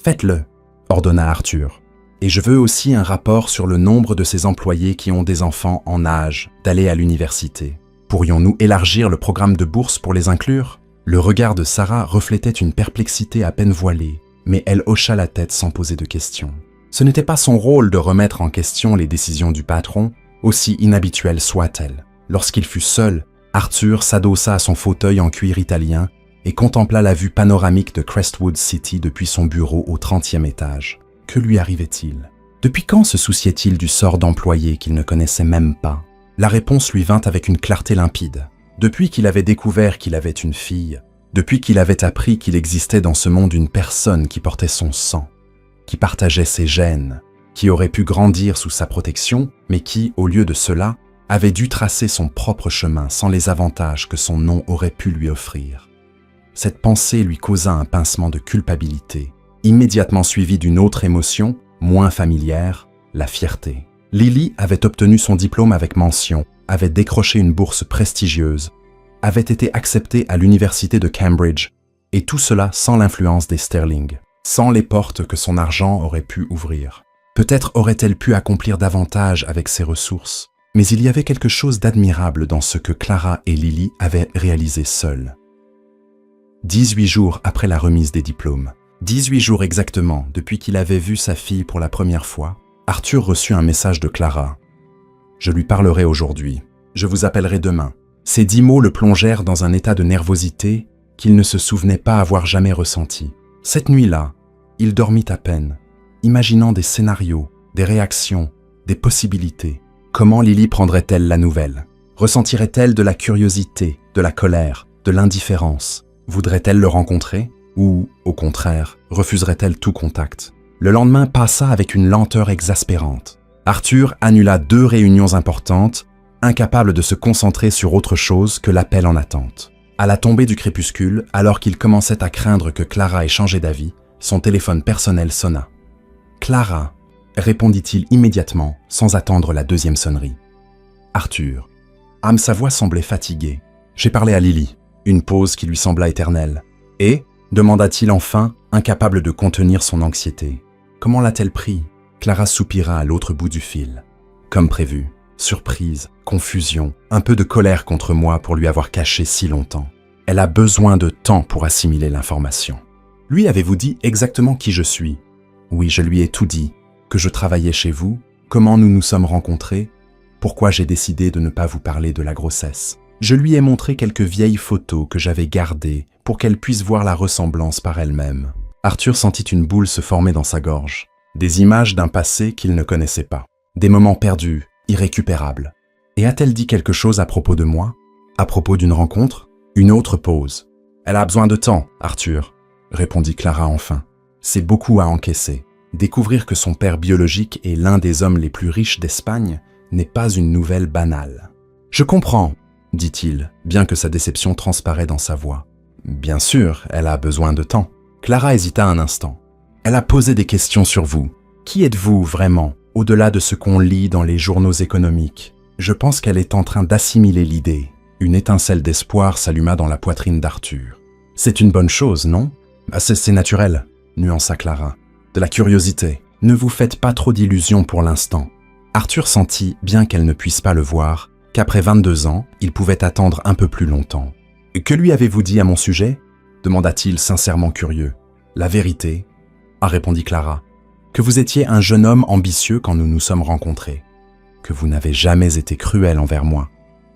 Faites-le, » ordonna Arthur. « Et je veux aussi un rapport sur le nombre de ces employés qui ont des enfants en âge d'aller à l'université. Pourrions-nous élargir le programme de bourse pour les inclure ?» Le regard de Sarah reflétait une perplexité à peine voilée, mais elle hocha la tête sans poser de questions. Ce n'était pas son rôle de remettre en question les décisions du patron, aussi inhabituelle soit-elle. Lorsqu'il fut seul, Arthur s'adossa à son fauteuil en cuir italien et contempla la vue panoramique de Crestwood City depuis son bureau au 30e étage. Que lui arrivait-il? Depuis quand se souciait-il du sort d'employé qu'il ne connaissait même pas? La réponse lui vint avec une clarté limpide. Depuis qu'il avait découvert qu'il avait une fille, depuis qu'il avait appris qu'il existait dans ce monde une personne qui portait son sang, qui partageait ses gènes, qui aurait pu grandir sous sa protection, mais qui, au lieu de cela, avait dû tracer son propre chemin sans les avantages que son nom aurait pu lui offrir. Cette pensée lui causa un pincement de culpabilité, immédiatement suivi d'une autre émotion, moins familière, la fierté. Lily avait obtenu son diplôme avec mention, avait décroché une bourse prestigieuse, avait été acceptée à l'université de Cambridge, et tout cela sans l'influence des Sterling, sans les portes que son argent aurait pu ouvrir. Peut-être aurait-elle pu accomplir davantage avec ses ressources, mais il y avait quelque chose d'admirable dans ce que Clara et Lily avaient réalisé seules. 18 jours après la remise des diplômes, 18 jours exactement depuis qu'il avait vu sa fille pour la première fois, Arthur reçut un message de Clara. « Je lui parlerai aujourd'hui. Je vous appellerai demain. » Ces 10 mots le plongèrent dans un état de nervosité qu'il ne se souvenait pas avoir jamais ressenti. Cette nuit-là, il dormit à peine, imaginant des scénarios, des réactions, des possibilités. Comment Lily prendrait-elle la nouvelle? Ressentirait-elle de la curiosité, de la colère, de l'indifférence? Voudrait-elle le rencontrer? Ou, au contraire, refuserait-elle tout contact? Le lendemain passa avec une lenteur exaspérante. Arthur annula 2 réunions importantes, incapable de se concentrer sur autre chose que l'appel en attente. À la tombée du crépuscule, alors qu'il commençait à craindre que Clara ait changé d'avis, son téléphone personnel sonna. « Clara !» répondit-il immédiatement, sans attendre la 2e sonnerie. « Arthur !» Sa voix semblait fatiguée. « J'ai parlé à Lily. » Une pause qui lui sembla éternelle. « Et ?» demanda-t-il enfin, incapable de contenir son anxiété. « Comment l'a-t-elle pris ?» Clara soupira à l'autre bout du fil. « Comme prévu. Surprise, confusion, un peu de colère contre moi pour lui avoir caché si longtemps. Elle a besoin de temps pour assimiler l'information. Lui avez-vous dit exactement qui je suis? Oui, je lui ai tout dit. Que je travaillais chez vous, comment nous nous sommes rencontrés, pourquoi j'ai décidé de ne pas vous parler de la grossesse. Je lui ai montré quelques vieilles photos que j'avais gardées pour qu'elle puisse voir la ressemblance par elle-même. Arthur sentit une boule se former dans sa gorge. Des images d'un passé qu'il ne connaissait pas. Des moments perdus, irrécupérables. Et a-t-elle dit quelque chose à propos de moi? À propos d'une rencontre? Une autre pause. Elle a besoin de temps, Arthur, répondit Clara enfin. C'est beaucoup à encaisser. Découvrir que son père biologique est l'un des hommes les plus riches d'Espagne n'est pas une nouvelle banale. Je comprends, dit-il, bien que sa déception transparaît dans sa voix. Bien sûr, elle a besoin de temps. Clara hésita un instant. Elle a posé des questions sur vous. Qui êtes-vous vraiment, au-delà de ce qu'on lit dans les journaux économiques? Je pense qu'elle est en train d'assimiler l'idée. Une étincelle d'espoir s'alluma dans la poitrine d'Arthur. C'est une bonne chose, non? C'est naturel, nuança Clara. De la curiosité. Ne vous faites pas trop d'illusions pour l'instant. Arthur sentit, bien qu'elle ne puisse pas le voir, qu'après 22 ans, il pouvait attendre un peu plus longtemps. « Que lui avez-vous dit à mon sujet ?» demanda-t-il sincèrement curieux. « La vérité, » répondit Clara, « que vous étiez un jeune homme ambitieux quand nous nous sommes rencontrés, que vous n'avez jamais été cruel envers moi,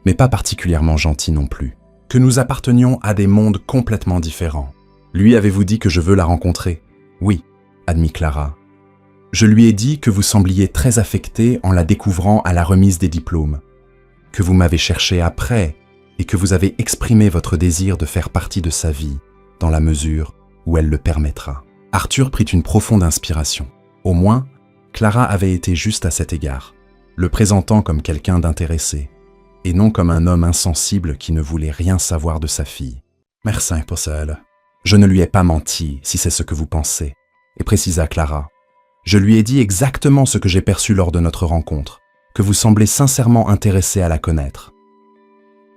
mais pas particulièrement gentil non plus, que nous appartenions à des mondes complètement différents. Lui avez-vous dit que je veux la rencontrer ? Oui, admit Clara. Je lui ai dit que vous sembliez très affecté en la découvrant à la remise des diplômes, que vous m'avez cherché après et que vous avez exprimé votre désir de faire partie de sa vie, dans la mesure où elle le permettra. Arthur prit une profonde inspiration. Au moins, Clara avait été juste à cet égard, le présentant comme quelqu'un d'intéressé, et non comme un homme insensible qui ne voulait rien savoir de sa fille. « Merci pour ça. Je ne lui ai pas menti, si c'est ce que vous pensez, » et précisa Clara. « Je lui ai dit exactement ce que j'ai perçu lors de notre rencontre, que vous semblez sincèrement intéressé à la connaître. »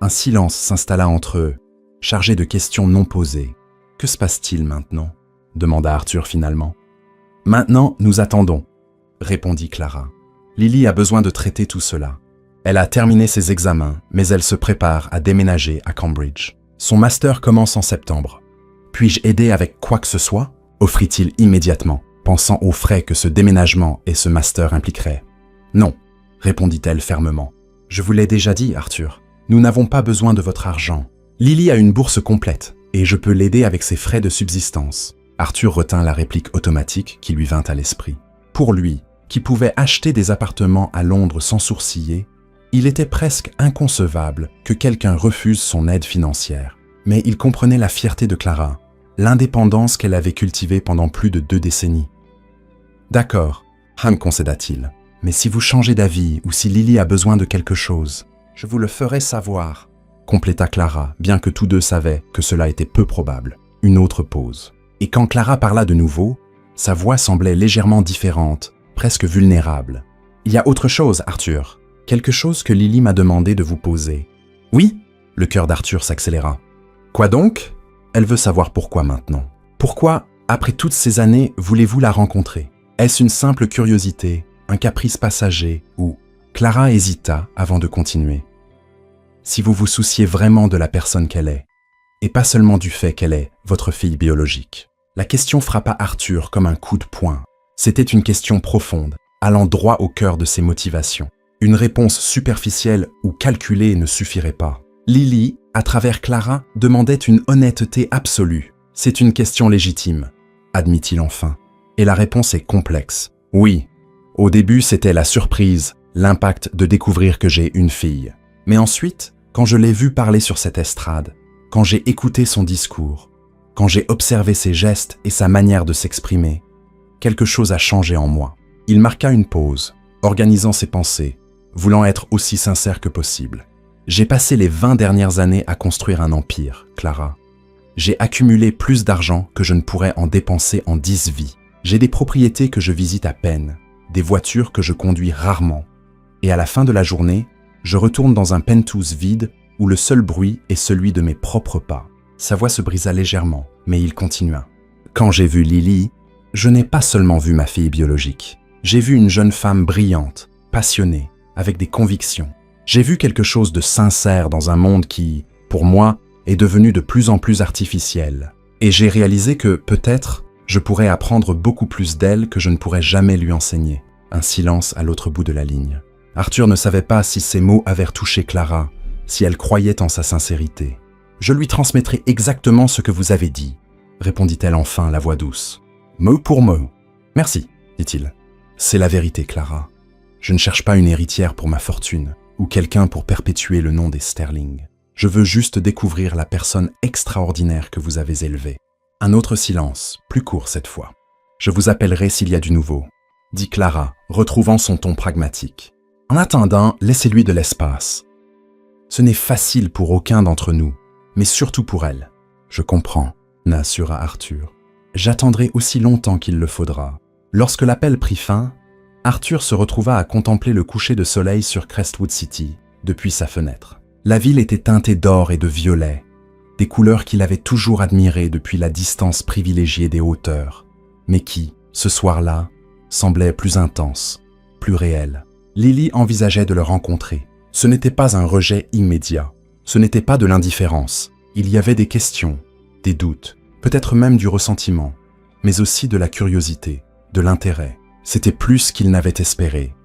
Un silence s'installa entre eux, chargé de questions non posées. « Que se passe-t-il maintenant » demanda Arthur finalement. « Maintenant, nous attendons, » répondit Clara. « Lily a besoin de traiter tout cela. Elle a terminé ses examens, mais elle se prépare à déménager à Cambridge. Son master commence en septembre. Puis-je aider avec quoi que ce soit ?» offrit-il immédiatement, pensant aux frais que ce déménagement et ce master impliqueraient. « Non, » répondit-elle fermement. « Je vous l'ai déjà dit, Arthur. Nous n'avons pas besoin de votre argent. Lily a une bourse complète, et je peux l'aider avec ses frais de subsistance. » Arthur retint la réplique automatique qui lui vint à l'esprit. Pour lui, qui pouvait acheter des appartements à Londres sans sourciller, il était presque inconcevable que quelqu'un refuse son aide financière. Mais il comprenait la fierté de Clara, l'indépendance qu'elle avait cultivée pendant plus de 2 décennies. « D'accord, » concéda-t-il, « mais si vous changez d'avis ou si Lily a besoin de quelque chose, je vous le ferai savoir, » compléta Clara, bien que tous deux savaient que cela était peu probable. Une autre pause. Et quand Clara parla de nouveau, sa voix semblait légèrement différente, presque vulnérable. « Il y a autre chose, Arthur. Quelque chose que Lily m'a demandé de vous poser. »« Oui ?» Le cœur d'Arthur s'accéléra. « Quoi donc ?» Elle veut savoir pourquoi maintenant. Pourquoi, après toutes ces années, voulez-vous la rencontrer? Est-ce une simple curiosité, un caprice passager ou... Clara hésita avant de continuer. « Si vous vous souciez vraiment de la personne qu'elle est, et pas seulement du fait qu'elle est votre fille biologique. » La question frappa Arthur comme un coup de poing. C'était une question profonde, allant droit au cœur de ses motivations. Une réponse superficielle ou calculée ne suffirait pas. Lily, à travers Clara, demandait une honnêteté absolue. C'est une question légitime, admit-il enfin. Et la réponse est complexe. Oui, au début c'était la surprise, l'impact de découvrir que j'ai une fille. Mais ensuite, quand je l'ai vue parler sur cette estrade, quand j'ai écouté son discours, quand j'ai observé ses gestes et sa manière de s'exprimer, quelque chose a changé en moi. Il marqua une pause, organisant ses pensées, voulant être aussi sincère que possible. J'ai passé les 20 dernières années à construire un empire, Clara. J'ai accumulé plus d'argent que je ne pourrais en dépenser en 10 vies. J'ai des propriétés que je visite à peine, des voitures que je conduis rarement. Et à la fin de la journée, je retourne dans un penthouse vide où le seul bruit est celui de mes propres pas. Sa voix se brisa légèrement, mais il continua. Quand j'ai vu Lily, je n'ai pas seulement vu ma fille biologique. J'ai vu une jeune femme brillante, passionnée, avec des convictions. J'ai vu quelque chose de sincère dans un monde qui, pour moi, est devenu de plus en plus artificiel. Et j'ai réalisé que, peut-être, je pourrais apprendre beaucoup plus d'elle que je ne pourrais jamais lui enseigner. Un silence à l'autre bout de la ligne. Arthur ne savait pas si ces mots avaient touché Clara, si elle croyait en sa sincérité. « Je lui transmettrai exactement ce que vous avez dit, » répondit-elle enfin, la voix douce. « Mot pour mot. »« Merci, » dit-il. « C'est la vérité, Clara. Je ne cherche pas une héritière pour ma fortune, ou quelqu'un pour perpétuer le nom des Sterling. Je veux juste découvrir la personne extraordinaire que vous avez élevée. » Un autre silence, plus court cette fois. « Je vous appellerai s'il y a du nouveau, » dit Clara, retrouvant son ton pragmatique. « En attendant, laissez-lui de l'espace. Ce n'est facile pour aucun d'entre nous, mais surtout pour elle. »« Je comprends, » assura Arthur. « J'attendrai aussi longtemps qu'il le faudra. » Lorsque l'appel prit fin, Arthur se retrouva à contempler le coucher de soleil sur Crestwood City, depuis sa fenêtre. La ville était teintée d'or et de violet, des couleurs qu'il avait toujours admirées depuis la distance privilégiée des hauteurs, mais qui, ce soir-là, semblaient plus intenses, plus réelles. Lily envisageait de le rencontrer. Ce n'était pas un rejet immédiat, ce n'était pas de l'indifférence. Il y avait des questions, des doutes, peut-être même du ressentiment, mais aussi de la curiosité, de l'intérêt. C'était plus qu'il n'avait espéré,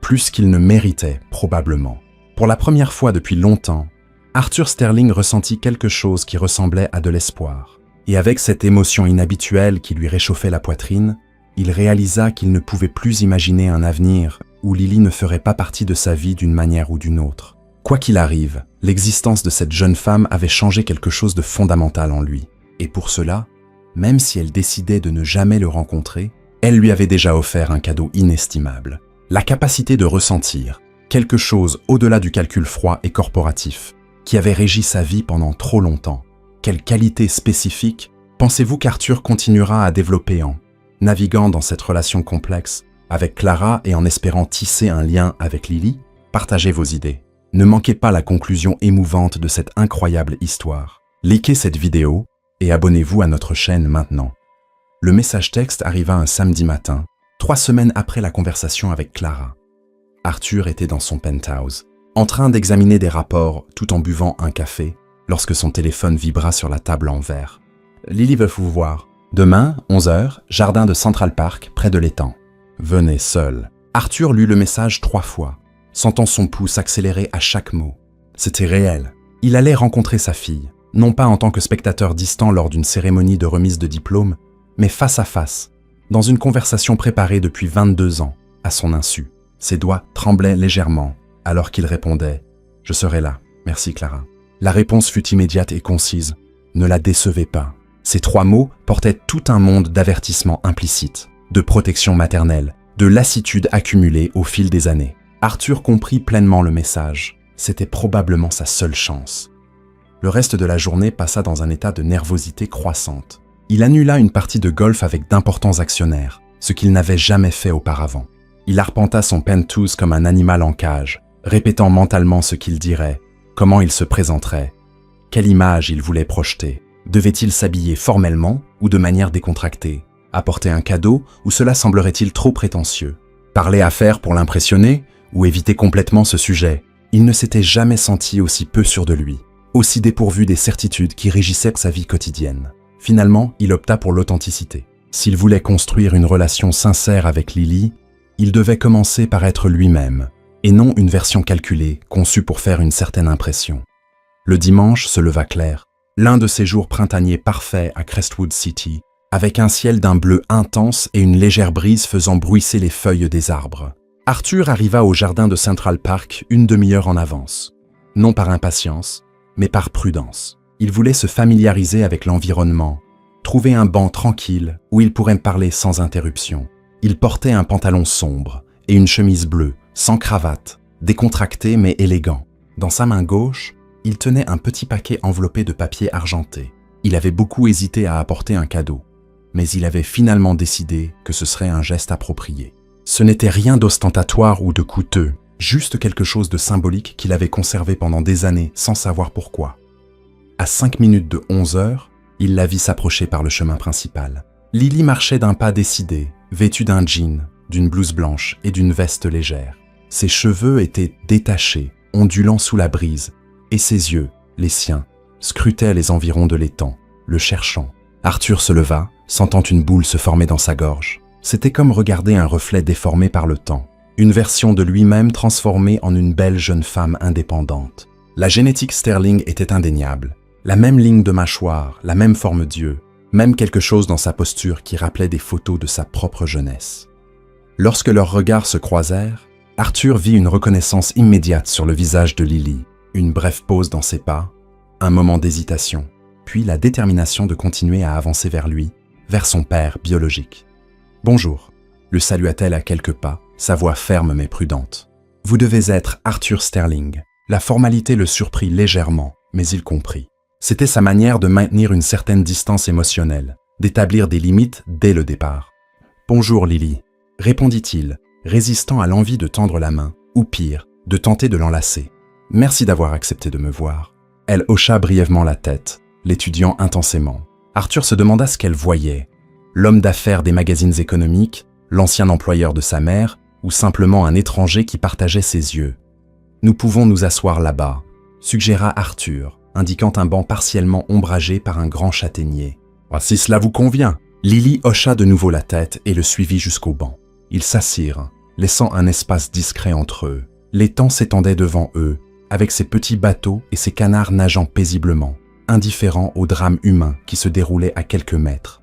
plus qu'il ne méritait probablement. Pour la première fois depuis longtemps, Arthur Sterling ressentit quelque chose qui ressemblait à de l'espoir. Et avec cette émotion inhabituelle qui lui réchauffait la poitrine, il réalisa qu'il ne pouvait plus imaginer un avenir où Lily ne ferait pas partie de sa vie d'une manière ou d'une autre. Quoi qu'il arrive, l'existence de cette jeune femme avait changé quelque chose de fondamental en lui. Et pour cela, même si elle décidait de ne jamais le rencontrer, elle lui avait déjà offert un cadeau inestimable. La capacité de ressentir quelque chose au-delà du calcul froid et corporatif qui avait régi sa vie pendant trop longtemps. Quelle qualité spécifique pensez-vous qu'Arthur continuera à développer en naviguant dans cette relation complexe avec Clara et en espérant tisser un lien avec Lily? Partagez vos idées. Ne manquez pas la conclusion émouvante de cette incroyable histoire. Likez cette vidéo et abonnez-vous à notre chaîne maintenant. Le message texte arriva un samedi matin, 3 semaines après la conversation avec Clara. Arthur était dans son penthouse, en train d'examiner des rapports tout en buvant un café, lorsque son téléphone vibra sur la table en verre. « Lily veut vous voir. Demain, 11h, jardin de Central Park, près de l'étang. Venez seul. » Arthur lut le message 3 fois, sentant son pouls accélérer à chaque mot. C'était réel. Il allait rencontrer sa fille, non pas en tant que spectateur distant lors d'une cérémonie de remise de diplôme, mais face à face, dans une conversation préparée depuis 22 ans, à son insu. Ses doigts tremblaient légèrement, alors qu'il répondait « Je serai là, merci Clara ». La réponse fut immédiate et concise. Ne la décevez pas. Ces 3 mots portaient tout un monde d'avertissements implicites, de protection maternelle, de lassitude accumulée au fil des années. Arthur comprit pleinement le message. C'était probablement sa seule chance. Le reste de la journée passa dans un état de nervosité croissante. Il annula une partie de golf avec d'importants actionnaires, ce qu'il n'avait jamais fait auparavant. Il arpenta son penthouse comme un animal en cage, répétant mentalement ce qu'il dirait, comment il se présenterait, quelle image il voulait projeter. Devait-il s'habiller formellement ou de manière décontractée? Apporter un cadeau ou cela semblerait-il trop prétentieux? Parler affaires pour l'impressionner ou éviter complètement ce sujet? Il ne s'était jamais senti aussi peu sûr de lui, aussi dépourvu des certitudes qui régissaient sa vie quotidienne. Finalement, il opta pour l'authenticité. S'il voulait construire une relation sincère avec Lily, il devait commencer par être lui-même, et non une version calculée, conçue pour faire une certaine impression. Le dimanche se leva clair, l'un de ces jours printaniers parfaits à Crestwood City, avec un ciel d'un bleu intense et une légère brise faisant bruisser les feuilles des arbres. Arthur arriva au jardin de Central Park une demi-heure en avance, non par impatience, mais par prudence. Il voulait se familiariser avec l'environnement, trouver un banc tranquille où il pourrait parler sans interruption. Il portait un pantalon sombre et une chemise bleue, sans cravate, décontracté mais élégant. Dans sa main gauche, il tenait un petit paquet enveloppé de papier argenté. Il avait beaucoup hésité à apporter un cadeau, mais il avait finalement décidé que ce serait un geste approprié. Ce n'était rien d'ostentatoire ou de coûteux, juste quelque chose de symbolique qu'il avait conservé pendant des années sans savoir pourquoi. À 5 minutes de 11h, il la vit s'approcher par le chemin principal. Lily marchait d'un pas décidé, vêtue d'un jean, d'une blouse blanche et d'une veste légère. Ses cheveux étaient détachés, ondulant sous la brise, et ses yeux, les siens, scrutaient les environs de l'étang, le cherchant. Arthur se leva, sentant une boule se former dans sa gorge. C'était comme regarder un reflet déformé par le temps, une version de lui-même transformée en une belle jeune femme indépendante. La génétique Sterling était indéniable. La même ligne de mâchoire, la même forme d'yeux, même quelque chose dans sa posture qui rappelait des photos de sa propre jeunesse. Lorsque leurs regards se croisèrent, Arthur vit une reconnaissance immédiate sur le visage de Lily, une brève pause dans ses pas, un moment d'hésitation, puis la détermination de continuer à avancer vers lui, vers son père biologique. « Bonjour », le salua-t-elle à quelques pas, sa voix ferme mais prudente. « Vous devez être Arthur Sterling. » La formalité le surprit légèrement, mais il comprit. C'était sa manière de maintenir une certaine distance émotionnelle, d'établir des limites dès le départ. « Bonjour Lily », répondit-il, résistant à l'envie de tendre la main, ou pire, de tenter de l'enlacer. « Merci d'avoir accepté de me voir. » Elle hocha brièvement la tête, l'étudiant intensément. Arthur se demanda ce qu'elle voyait. L'homme d'affaires des magazines économiques, l'ancien employeur de sa mère, ou simplement un étranger qui partageait ses yeux. « Nous pouvons nous asseoir là-bas », suggéra Arthur, indiquant un banc partiellement ombragé par un grand châtaignier. « Si cela vous convient !» Lily hocha de nouveau la tête et le suivit jusqu'au banc. Ils s'assirent, laissant un espace discret entre eux. L'étang s'étendait devant eux, avec ses petits bateaux et ses canards nageant paisiblement, indifférents au drame humain qui se déroulait à quelques mètres.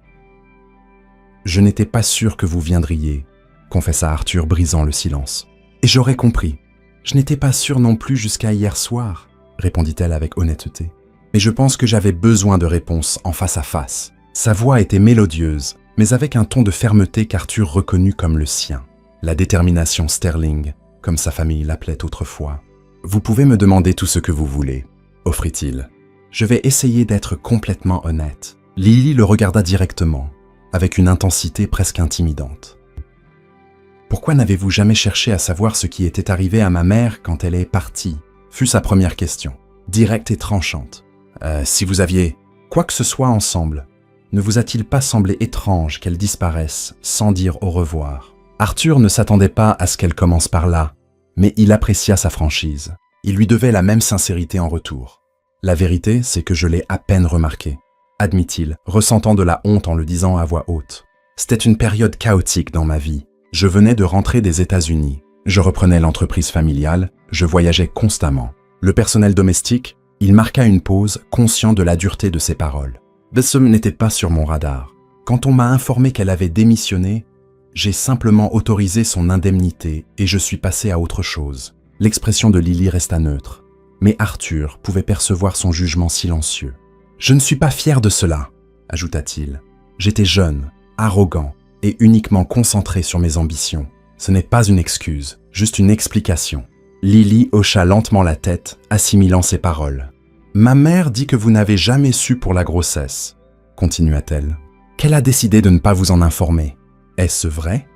« Je n'étais pas sûr que vous viendriez », confessa Arthur, brisant le silence. « Et j'aurais compris. Je n'étais pas sûr non plus jusqu'à hier soir, » répondit-elle avec honnêteté. « Mais je pense que j'avais besoin de réponses en face à face. » Sa voix était mélodieuse, mais avec un ton de fermeté qu'Arthur reconnut comme le sien. La détermination Sterling, comme sa famille l'appelait autrefois. « Vous pouvez me demander tout ce que vous voulez, » offrit-il. « Je vais essayer d'être complètement honnête. » Lily le regarda directement, avec une intensité presque intimidante. « Pourquoi n'avez-vous jamais cherché à savoir ce qui était arrivé à ma mère quand elle est partie ?» fut sa première question, directe et tranchante. « Si vous aviez quoi que ce soit ensemble, ne vous a-t-il pas semblé étrange qu'elle disparaisse sans dire au revoir ?» Arthur ne s'attendait pas à ce qu'elle commence par là, mais il apprécia sa franchise. Il lui devait la même sincérité en retour. « La vérité, c'est que je l'ai à peine remarqué », admit-il, ressentant de la honte en le disant à voix haute. « C'était une période chaotique dans ma vie. Je venais de rentrer des États-Unis. Je reprenais l'entreprise familiale, je voyageais constamment. Le personnel domestique, il marqua une pause, conscient de la dureté de ses paroles. Bessem n'était pas sur mon radar. Quand on m'a informé qu'elle avait démissionné, j'ai simplement autorisé son indemnité et je suis passé à autre chose. » L'expression de Lily resta neutre, mais Arthur pouvait percevoir son jugement silencieux. « Je ne suis pas fier de cela, » ajouta-t-il. « J'étais jeune, arrogant et uniquement concentré sur mes ambitions. Ce n'est pas une excuse, juste une explication. » Lily hocha lentement la tête, assimilant ses paroles. « Ma mère dit que vous n'avez jamais su pour la grossesse, » continua-t-elle. « Qu'elle a décidé de ne pas vous en informer. Est-ce vrai ?»«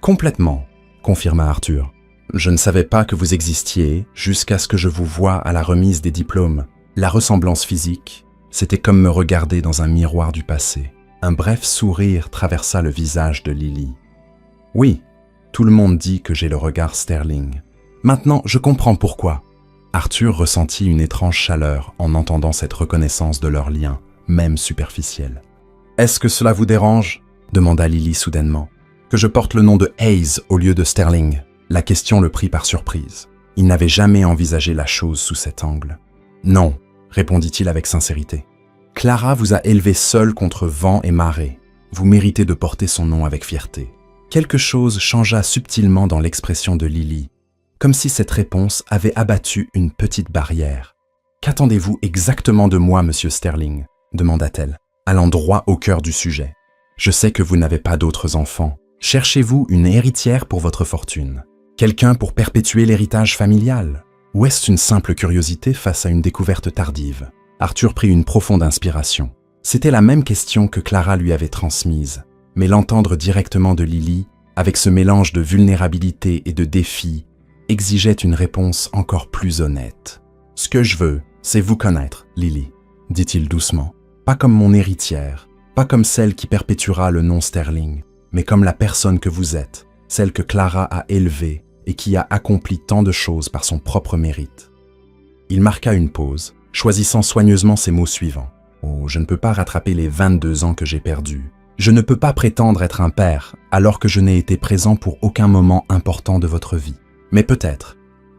Complètement, » confirma Arthur. « Je ne savais pas que vous existiez jusqu'à ce que je vous voie à la remise des diplômes. La ressemblance physique, c'était comme me regarder dans un miroir du passé. » Un bref sourire traversa le visage de Lily. « Oui, tout le monde dit que j'ai le regard Sterling. Maintenant, je comprends pourquoi. » Arthur ressentit une étrange chaleur en entendant cette reconnaissance de leur lien, même superficiel. « Est-ce que cela vous dérange ?» demanda Lily soudainement. « Que je porte le nom de Hayes au lieu de Sterling ?» La question le prit par surprise. Il n'avait jamais envisagé la chose sous cet angle. « Non », répondit-il avec sincérité. « Clara vous a élevé seule contre vent et marée. Vous méritez de porter son nom avec fierté. » Quelque chose changea subtilement dans l'expression de Lily, comme si cette réponse avait abattu une petite barrière. « Qu'attendez-vous exactement de moi, monsieur Sterling ?» demanda-t-elle, allant droit au cœur du sujet. « Je sais que vous n'avez pas d'autres enfants. Cherchez-vous une héritière pour votre fortune? Quelqu'un pour perpétuer l'héritage familial? Ou est-ce une simple curiosité face à une découverte tardive ?» Arthur prit une profonde inspiration. C'était la même question que Clara lui avait transmise, mais l'entendre directement de Lily, avec ce mélange de vulnérabilité et de défi, exigeait une réponse encore plus honnête. « Ce que je veux, c'est vous connaître, Lily, » dit-il doucement. « Pas comme mon héritière, pas comme celle qui perpétuera le nom Sterling, mais comme la personne que vous êtes, celle que Clara a élevée et qui a accompli tant de choses par son propre mérite. » Il marqua une pause, choisissant soigneusement ces mots suivants. « Oh, je ne peux pas rattraper les 22 ans que j'ai perdus. Je ne peux pas prétendre être un père alors que je n'ai été présent pour aucun moment important de votre vie. Mais peut-être,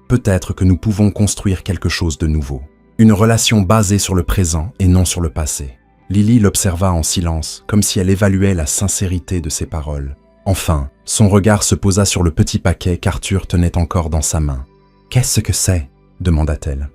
Peut-être que nous pouvons construire quelque chose de nouveau. Une relation basée sur le présent et non sur le passé. Lily l'observa en silence, comme si elle évaluait la sincérité de ses paroles. Enfin, son regard se posa sur le petit paquet qu'Arthur tenait encore dans sa main. « Qu'est-ce que c'est » demanda-t-elle.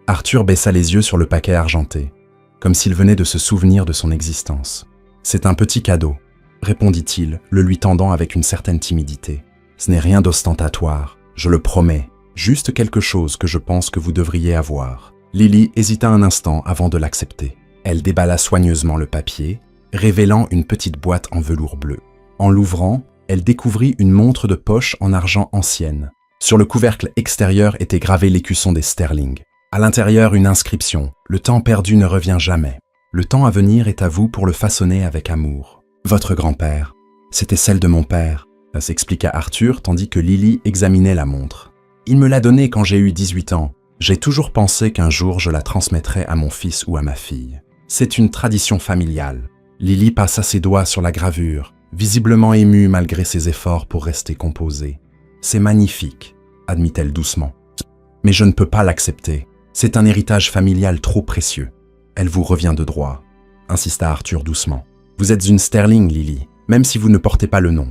Arthur baissa les yeux sur le paquet argenté, comme s'il venait de se souvenir de son existence. « C'est un petit cadeau », répondit-il, le lui tendant avec une certaine timidité. « Ce n'est rien d'ostentatoire, je le promets, juste quelque chose que je pense que vous devriez avoir. » Lily hésita un instant avant de l'accepter. Elle déballa soigneusement le papier, révélant une petite boîte en velours bleu. En l'ouvrant, elle découvrit une montre de poche en argent ancienne. Sur le couvercle extérieur était gravé l'écusson des Sterling. À l'intérieur, une inscription « Le temps perdu ne revient jamais. Le temps à venir est à vous pour le façonner avec amour. Votre grand-père. C'était celle de mon père », s'expliqua Arthur tandis que Lily examinait la montre. « Il me l'a donnée quand j'ai eu 18 ans. J'ai toujours pensé qu'un jour je la transmettrais à mon fils ou à ma fille. C'est une tradition familiale. » Lily passa ses doigts sur la gravure, visiblement émue malgré ses efforts pour rester composée. « C'est magnifique, » admit-elle doucement. « Mais je ne peux pas l'accepter. C'est un héritage familial trop précieux. Elle vous revient de droit, » insista Arthur doucement. « Vous êtes une Sterling, Lily, même si vous ne portez pas le nom.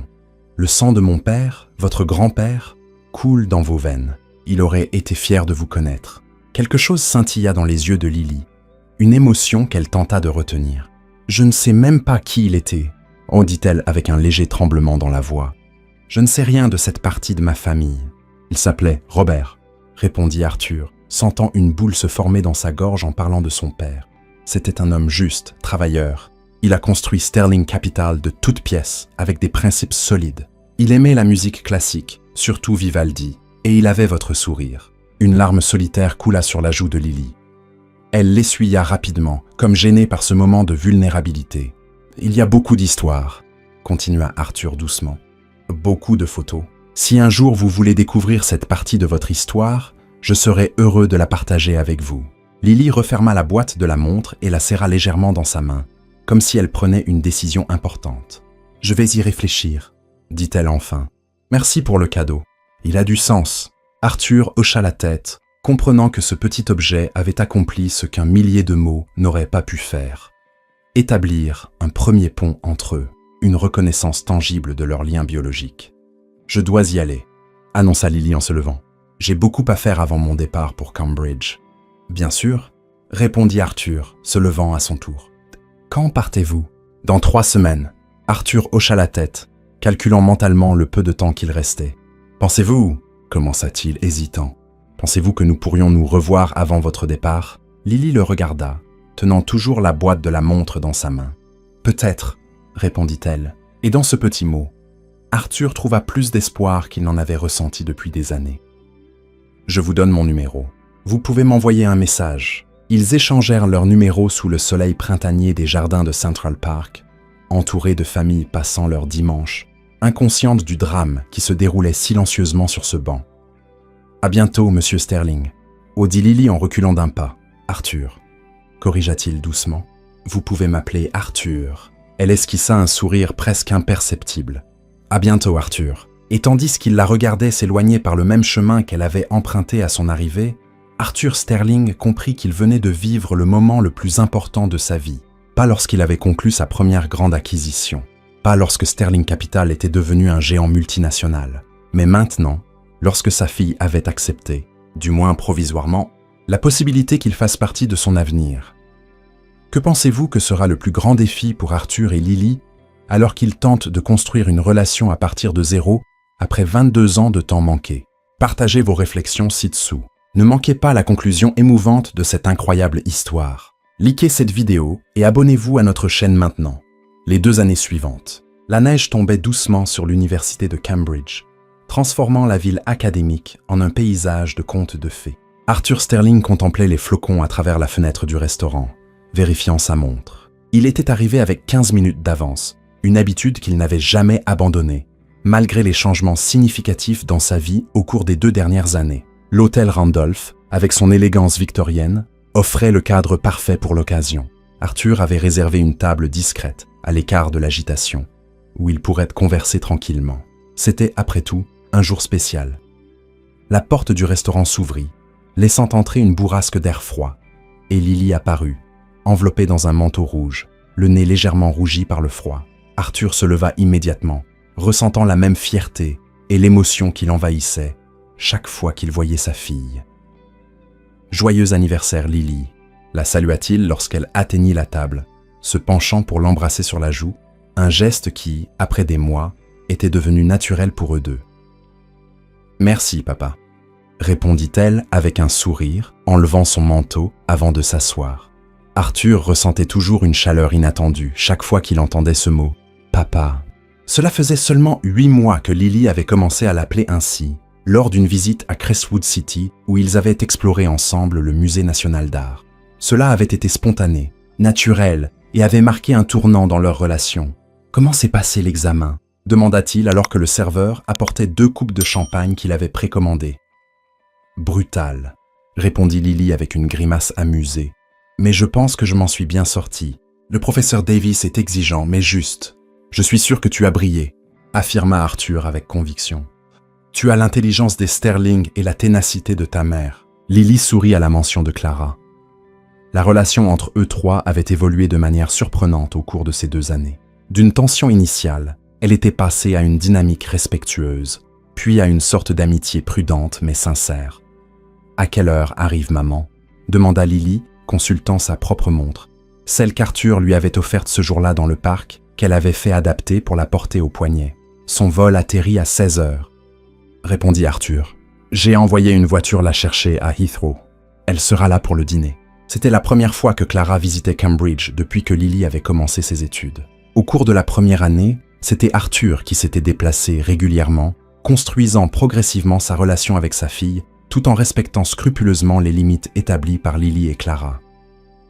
Le sang de mon père, votre grand-père, coule dans vos veines. Il aurait été fier de vous connaître. » Quelque chose scintilla dans les yeux de Lily, une émotion qu'elle tenta de retenir. « Je ne sais même pas qui il était, » dit-elle avec un léger tremblement dans la voix. « Je ne sais rien de cette partie de ma famille. » « Il s'appelait Robert, » répondit Arthur, sentant une boule se former dans sa gorge en parlant de son père. C'était un homme juste, travailleur. Il a construit Sterling Capital de toutes pièces, avec des principes solides. Il aimait la musique classique, surtout Vivaldi, et il avait votre sourire. Une larme solitaire coula sur la joue de Lily. Elle l'essuya rapidement, comme gênée par ce moment de vulnérabilité. « Il y a beaucoup d'histoires, » continua Arthur doucement. « Beaucoup de photos. Si un jour vous voulez découvrir cette partie de votre histoire, je serai heureux de la partager avec vous. » Lily referma la boîte de la montre et la serra légèrement dans sa main, comme si elle prenait une décision importante. « Je vais y réfléchir, » dit-elle enfin. « Merci pour le cadeau. Il a du sens. » Arthur hocha la tête, comprenant que ce petit objet avait accompli ce qu'un millier de mots n'auraient pas pu faire. Établir un premier pont entre eux, une reconnaissance tangible de leur lien biologique. « Je dois y aller, » annonça Lily en se levant. « J'ai beaucoup à faire avant mon départ pour Cambridge. »« Bien sûr, » répondit Arthur, se levant à son tour. « Quand partez-vous »« Dans 3 semaines. » Arthur hocha la tête, calculant mentalement le peu de temps qu'il restait. « Pensez-vous » commença-t-il, hésitant. « Pensez-vous que nous pourrions nous revoir avant votre départ ?» Lily le regarda, tenant toujours la boîte de la montre dans sa main. « Peut-être, » répondit-elle, et dans ce petit mot, Arthur trouva plus d'espoir qu'il n'en avait ressenti depuis des années. « Je vous donne mon numéro. Vous pouvez m'envoyer un message. » Ils échangèrent leur numéro sous le soleil printanier des jardins de Central Park, entourés de familles passant leur dimanche, inconscientes du drame qui se déroulait silencieusement sur ce banc. « À bientôt, monsieur Sterling. » dit Lily en reculant d'un pas. « Arthur, » corrigea-t-il doucement. « Vous pouvez m'appeler Arthur. » Elle esquissa un sourire presque imperceptible. « À bientôt, Arthur. » Et tandis qu'il la regardait s'éloigner par le même chemin qu'elle avait emprunté à son arrivée, Arthur Sterling comprit qu'il venait de vivre le moment le plus important de sa vie. Pas lorsqu'il avait conclu sa première grande acquisition, pas lorsque Sterling Capital était devenu un géant multinational, mais maintenant, lorsque sa fille avait accepté, du moins provisoirement, la possibilité qu'il fasse partie de son avenir. Que pensez-vous que sera le plus grand défi pour Arthur et Lily alors qu'ils tentent de construire une relation à partir de zéro après 22 ans de temps manqué? Partagez vos réflexions ci-dessous. Ne manquez pas la conclusion émouvante de cette incroyable histoire. Likez cette vidéo et abonnez-vous à notre chaîne maintenant. Les 2 années suivantes, la neige tombait doucement sur l'université de Cambridge, transformant la ville académique en un paysage de contes de fées. Arthur Sterling contemplait les flocons à travers la fenêtre du restaurant, vérifiant sa montre. Il était arrivé avec 15 minutes d'avance, une habitude qu'il n'avait jamais abandonnée, malgré les changements significatifs dans sa vie au cours des 2 dernières années. L'hôtel Randolph, avec son élégance victorienne, offrait le cadre parfait pour l'occasion. Arthur avait réservé une table discrète, à l'écart de l'agitation, où ils pourraient converser tranquillement. C'était, après tout, un jour spécial. La porte du restaurant s'ouvrit, laissant entrer une bourrasque d'air froid, et Lily apparut, enveloppée dans un manteau rouge, le nez légèrement rougi par le froid. Arthur se leva immédiatement, ressentant la même fierté et l'émotion qui l'envahissait chaque fois qu'il voyait sa fille. « Joyeux anniversaire, Lily !» la salua-t-il lorsqu'elle atteignit la table, se penchant pour l'embrasser sur la joue, un geste qui, après des mois, était devenu naturel pour eux deux. « Merci, papa », répondit-elle avec un sourire, enlevant son manteau avant de s'asseoir. Arthur ressentait toujours une chaleur inattendue chaque fois qu'il entendait ce mot « papa ». Cela faisait seulement 8 mois que Lily avait commencé à l'appeler ainsi, lors d'une visite à Crestwood City où ils avaient exploré ensemble le musée national d'art. Cela avait été spontané, naturel et avait marqué un tournant dans leur relation. « Comment s'est passé l'examen ?» demanda-t-il alors que le serveur apportait 2 coupes de champagne qu'il avait précommandées. « Brutal », répondit Lily avec une grimace amusée. « Mais je pense que je m'en suis bien sorti. Le professeur Davis est exigeant mais juste. Je suis sûr que tu as brillé », affirma Arthur avec conviction. « Tu as l'intelligence des Sterling et la ténacité de ta mère. » Lily sourit à la mention de Clara. La relation entre eux trois avait évolué de manière surprenante au cours de ces 2 années. D'une tension initiale, elle était passée à une dynamique respectueuse, puis à une sorte d'amitié prudente mais sincère. « À quelle heure arrive maman ?» demanda Lily, consultant sa propre montre, celle qu'Arthur lui avait offerte ce jour-là dans le parc, qu'elle avait fait adapter pour la porter au poignet. « Son vol atterrit à 16 heures, répondit Arthur. « J'ai envoyé une voiture la chercher à Heathrow. Elle sera là pour le dîner. » C'était la première fois que Clara visitait Cambridge depuis que Lily avait commencé ses études. Au cours de la première année, c'était Arthur qui s'était déplacé régulièrement, construisant progressivement sa relation avec sa fille, tout en respectant scrupuleusement les limites établies par Lily et Clara.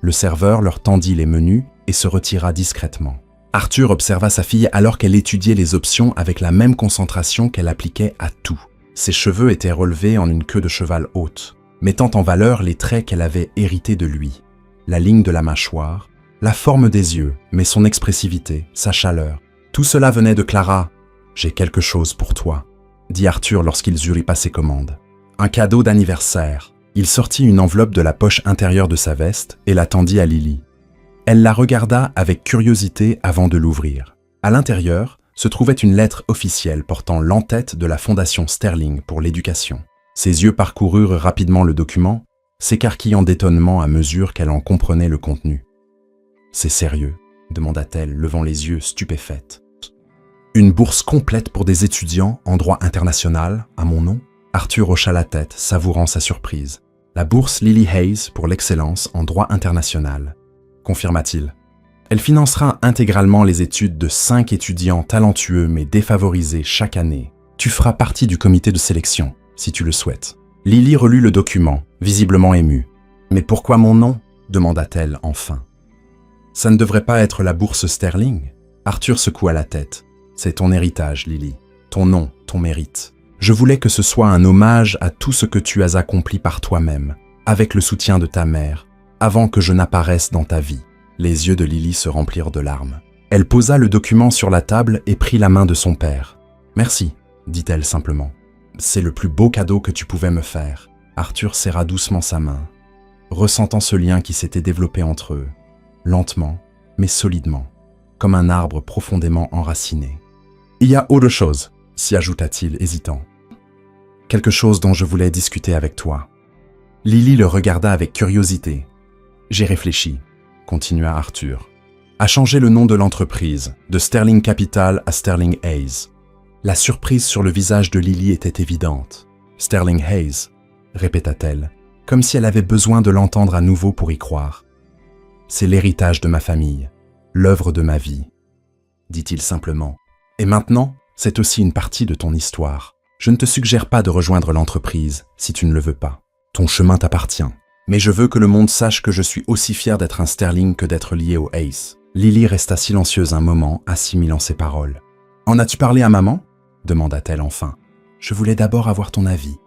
Le serveur leur tendit les menus et se retira discrètement. Arthur observa sa fille alors qu'elle étudiait les options avec la même concentration qu'elle appliquait à tout. Ses cheveux étaient relevés en une queue de cheval haute, mettant en valeur les traits qu'elle avait hérités de lui. La ligne de la mâchoire, la forme des yeux, mais son expressivité, sa chaleur. Tout cela venait de Clara. « J'ai quelque chose pour toi », dit Arthur lorsqu'ils eurent passé commande. Un cadeau d'anniversaire. Il sortit une enveloppe de la poche intérieure de sa veste et la tendit à Lily. Elle la regarda avec curiosité avant de l'ouvrir. À l'intérieur se trouvait une lettre officielle portant l'entête de la Fondation Sterling pour l'éducation. Ses yeux parcoururent rapidement le document, s'écarquillant d'étonnement à mesure qu'elle en comprenait le contenu. « C'est sérieux ?» demanda-t-elle, levant les yeux stupéfaite. « Une bourse complète pour des étudiants en droit international, à mon nom ?» Arthur hocha la tête, savourant sa surprise. « La bourse Lily Hayes pour l'excellence en droit international », confirma-t-il. « Elle financera intégralement les études de 5 étudiants talentueux mais défavorisés chaque année. Tu feras partie du comité de sélection, si tu le souhaites. » Lily relut le document, visiblement émue. « Mais pourquoi mon nom ?» demanda-t-elle enfin. « Ça ne devrait pas être la bourse Sterling ?» Arthur secoua la tête. « C'est ton héritage, Lily. Ton nom, ton mérite. Je voulais que ce soit un hommage à tout ce que tu as accompli par toi-même, avec le soutien de ta mère, avant que je n'apparaisse dans ta vie. » Les yeux de Lily se remplirent de larmes. Elle posa le document sur la table et prit la main de son père. « Merci », dit-elle simplement. « C'est le plus beau cadeau que tu pouvais me faire. » Arthur serra doucement sa main, ressentant ce lien qui s'était développé entre eux, lentement, mais solidement, comme un arbre profondément enraciné. « Il y a autre chose, » s'y ajouta-t-il, hésitant. « Quelque chose dont je voulais discuter avec toi. » Lily le regarda avec curiosité. « J'ai réfléchi, » continua Arthur, « à changer le nom de l'entreprise, de Sterling Capital à Sterling Hayes. » La surprise sur le visage de Lily était évidente. « Sterling Hayes », répéta-t-elle, comme si elle avait besoin de l'entendre à nouveau pour y croire. « C'est l'héritage de ma famille, l'œuvre de ma vie, » dit-il simplement. « Et maintenant, c'est aussi une partie de ton histoire. Je ne te suggère pas de rejoindre l'entreprise si tu ne le veux pas. Ton chemin t'appartient. Mais je veux que le monde sache que je suis aussi fier d'être un Sterling que d'être lié au Hayes. » Lily resta silencieuse un moment, assimilant ses paroles. « En as-tu parlé à maman ?» demanda-t-elle enfin. « Je voulais d'abord avoir ton avis, »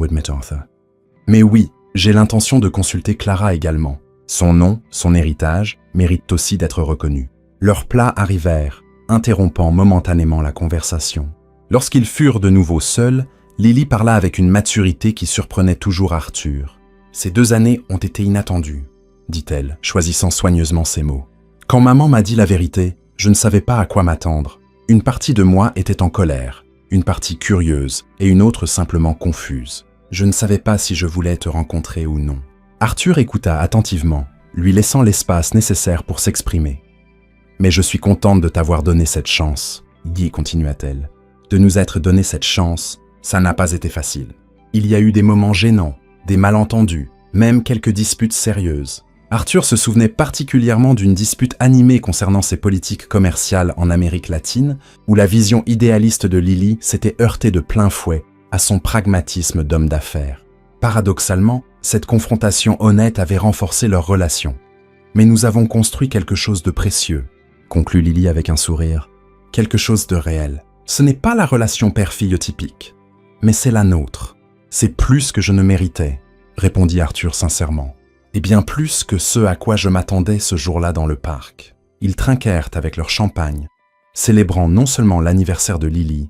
admit Arthur. « Mais oui, j'ai l'intention de consulter Clara également. Son nom, son héritage, méritent aussi d'être reconnus. » Leurs plats arrivèrent, interrompant momentanément la conversation. Lorsqu'ils furent de nouveau seuls, Lily parla avec une maturité qui surprenait toujours Arthur. « Ces 2 années ont été inattendues, dit-elle, choisissant soigneusement ses mots. Quand maman m'a dit la vérité, je ne savais pas à quoi m'attendre. Une partie de moi était en colère, une partie curieuse et une autre simplement confuse. Je ne savais pas si je voulais te rencontrer ou non. » Arthur écouta attentivement, lui laissant l'espace nécessaire pour s'exprimer. « Mais je suis contente de t'avoir donné cette chance, » Guy continua-t-elle. « De nous être donné cette chance, ça n'a pas été facile. Il y a eu des moments gênants, des malentendus, même quelques disputes sérieuses. » Arthur se souvenait particulièrement d'une dispute animée concernant ses politiques commerciales en Amérique latine, où la vision idéaliste de Lily s'était heurtée de plein fouet à son pragmatisme d'homme d'affaires. Paradoxalement, cette confrontation honnête avait renforcé leur relation. « Mais nous avons construit quelque chose de précieux, » conclut Lily avec un sourire. « Quelque chose de réel. Ce n'est pas la relation père-fille typique, mais c'est la nôtre. C'est plus que je ne méritais, » répondit Arthur sincèrement. Et bien plus que ce à quoi je m'attendais ce jour-là dans le parc. Ils trinquèrent avec leur champagne, célébrant non seulement l'anniversaire de Lily,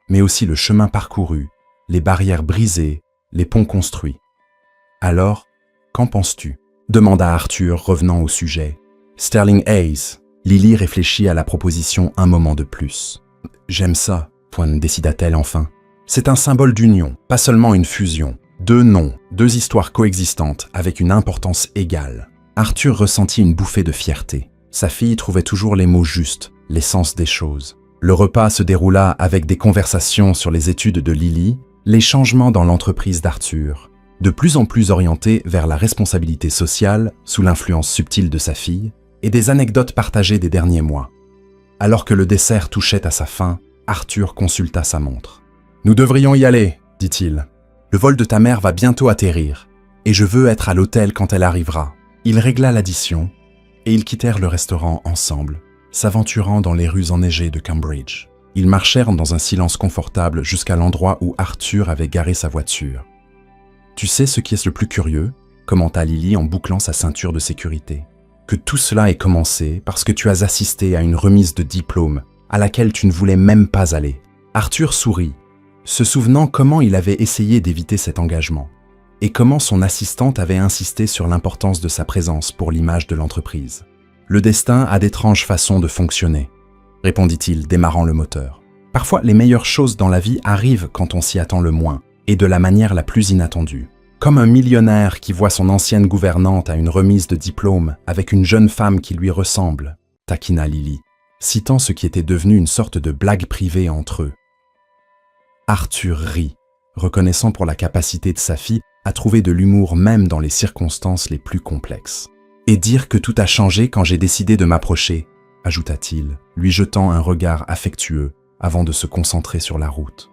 mais aussi le chemin parcouru, les barrières brisées, les ponts construits. « Alors, qu'en penses-tu » demanda Arthur, revenant au sujet. « Sterling Hayes. » Lily réfléchit à la proposition un moment de plus. « J'aime ça, » décida-t-elle enfin. « C'est un symbole d'union, pas seulement une fusion. 2 noms, 2 histoires coexistantes avec une importance égale. » Arthur ressentit une bouffée de fierté. Sa fille trouvait toujours les mots justes, l'essence des choses. Le repas se déroula avec des conversations sur les études de Lily, les changements dans l'entreprise d'Arthur, de plus en plus orientés vers la responsabilité sociale sous l'influence subtile de sa fille, et des anecdotes partagées des derniers mois. Alors que le dessert touchait à sa fin, Arthur consulta sa montre. « Nous devrions y aller, dit-il. Le vol de ta mère va bientôt atterrir, et je veux être à l'hôtel quand elle arrivera. » Il régla l'addition, et ils quittèrent le restaurant ensemble, s'aventurant dans les rues enneigées de Cambridge. Ils marchèrent dans un silence confortable jusqu'à l'endroit où Arthur avait garé sa voiture. « Tu sais ce qui est le plus curieux ?» commenta Lily en bouclant sa ceinture de sécurité. « Que tout cela ait commencé parce que tu as assisté à une remise de diplôme à laquelle tu ne voulais même pas aller. » Arthur sourit, se souvenant comment il avait essayé d'éviter cet engagement, et comment son assistante avait insisté sur l'importance de sa présence pour l'image de l'entreprise. « Le destin a d'étranges façons de fonctionner, » répondit-il, démarrant le moteur. « Parfois, les meilleures choses dans la vie arrivent quand on s'y attend le moins, et de la manière la plus inattendue. Comme un millionnaire qui voit son ancienne gouvernante à une remise de diplôme avec une jeune femme qui lui ressemble, » taquina Lily, citant ce qui était devenu une sorte de blague privée entre eux. Arthur rit, reconnaissant pour la capacité de sa fille à trouver de l'humour même dans les circonstances les plus complexes. « Et dire que tout a changé quand j'ai décidé de m'approcher, » ajouta-t-il, lui jetant un regard affectueux avant de se concentrer sur la route.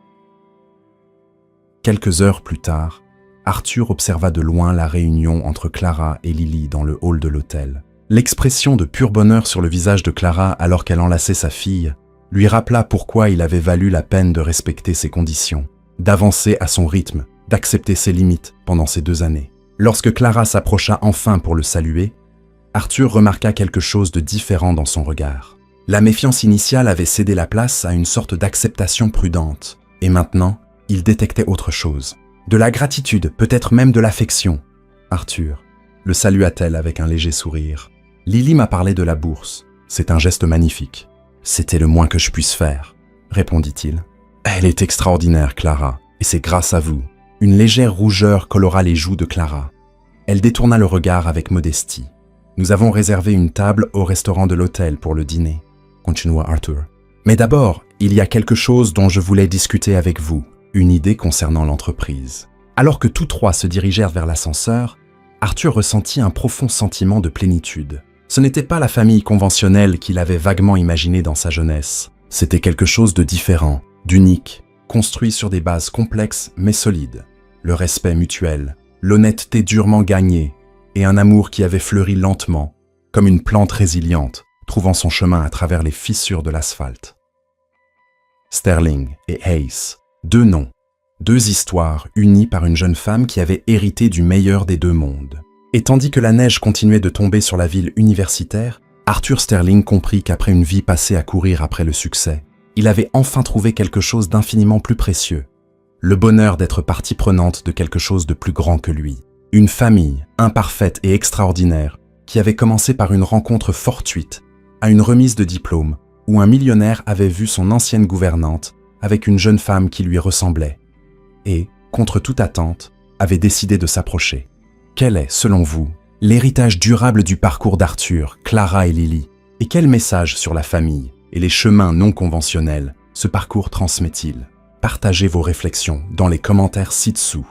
Quelques heures plus tard, Arthur observa de loin la réunion entre Clara et Lily dans le hall de l'hôtel. L'expression de pur bonheur sur le visage de Clara alors qu'elle enlaçait sa fille lui rappela pourquoi il avait valu la peine de respecter ses conditions, d'avancer à son rythme, d'accepter ses limites pendant ces 2 années. Lorsque Clara s'approcha enfin pour le saluer, Arthur remarqua quelque chose de différent dans son regard. La méfiance initiale avait cédé la place à une sorte d'acceptation prudente, et maintenant, il détectait autre chose. De la gratitude, peut-être même de l'affection. « Arthur », le salua-t-elle avec un léger sourire. « Lily m'a parlé de la bourse. C'est un geste magnifique. »« C'était le moins que je puisse faire, » répondit-il. « Elle est extraordinaire, Clara, et c'est grâce à vous. » Une légère rougeur colora les joues de Clara. Elle détourna le regard avec modestie. « Nous avons réservé une table au restaurant de l'hôtel pour le dîner, » continua Arthur. « Mais d'abord, il y a quelque chose dont je voulais discuter avec vous, une idée concernant l'entreprise. » Alors que tous 3 se dirigèrent vers l'ascenseur, Arthur ressentit un profond sentiment de plénitude. Ce n'était pas la famille conventionnelle qu'il avait vaguement imaginée dans sa jeunesse. C'était quelque chose de différent, d'unique, construit sur des bases complexes mais solides. Le respect mutuel, l'honnêteté durement gagnée et un amour qui avait fleuri lentement, comme une plante résiliente, trouvant son chemin à travers les fissures de l'asphalte. Sterling et Hayes, 2 noms, 2 histoires unies par une jeune femme qui avait hérité du meilleur des 2 mondes. Et tandis que la neige continuait de tomber sur la ville universitaire, Arthur Sterling comprit qu'après une vie passée à courir après le succès, il avait enfin trouvé quelque chose d'infiniment plus précieux, le bonheur d'être partie prenante de quelque chose de plus grand que lui. Une famille, imparfaite et extraordinaire, qui avait commencé par une rencontre fortuite, à une remise de diplôme, où un millionnaire avait vu son ancienne gouvernante avec une jeune femme qui lui ressemblait, et, contre toute attente, avait décidé de s'approcher. Quel est, selon vous, l'héritage durable du parcours d'Arthur, Clara et Lily? Et quel message sur la famille et les chemins non conventionnels ce parcours transmet-il? Partagez vos réflexions dans les commentaires ci-dessous.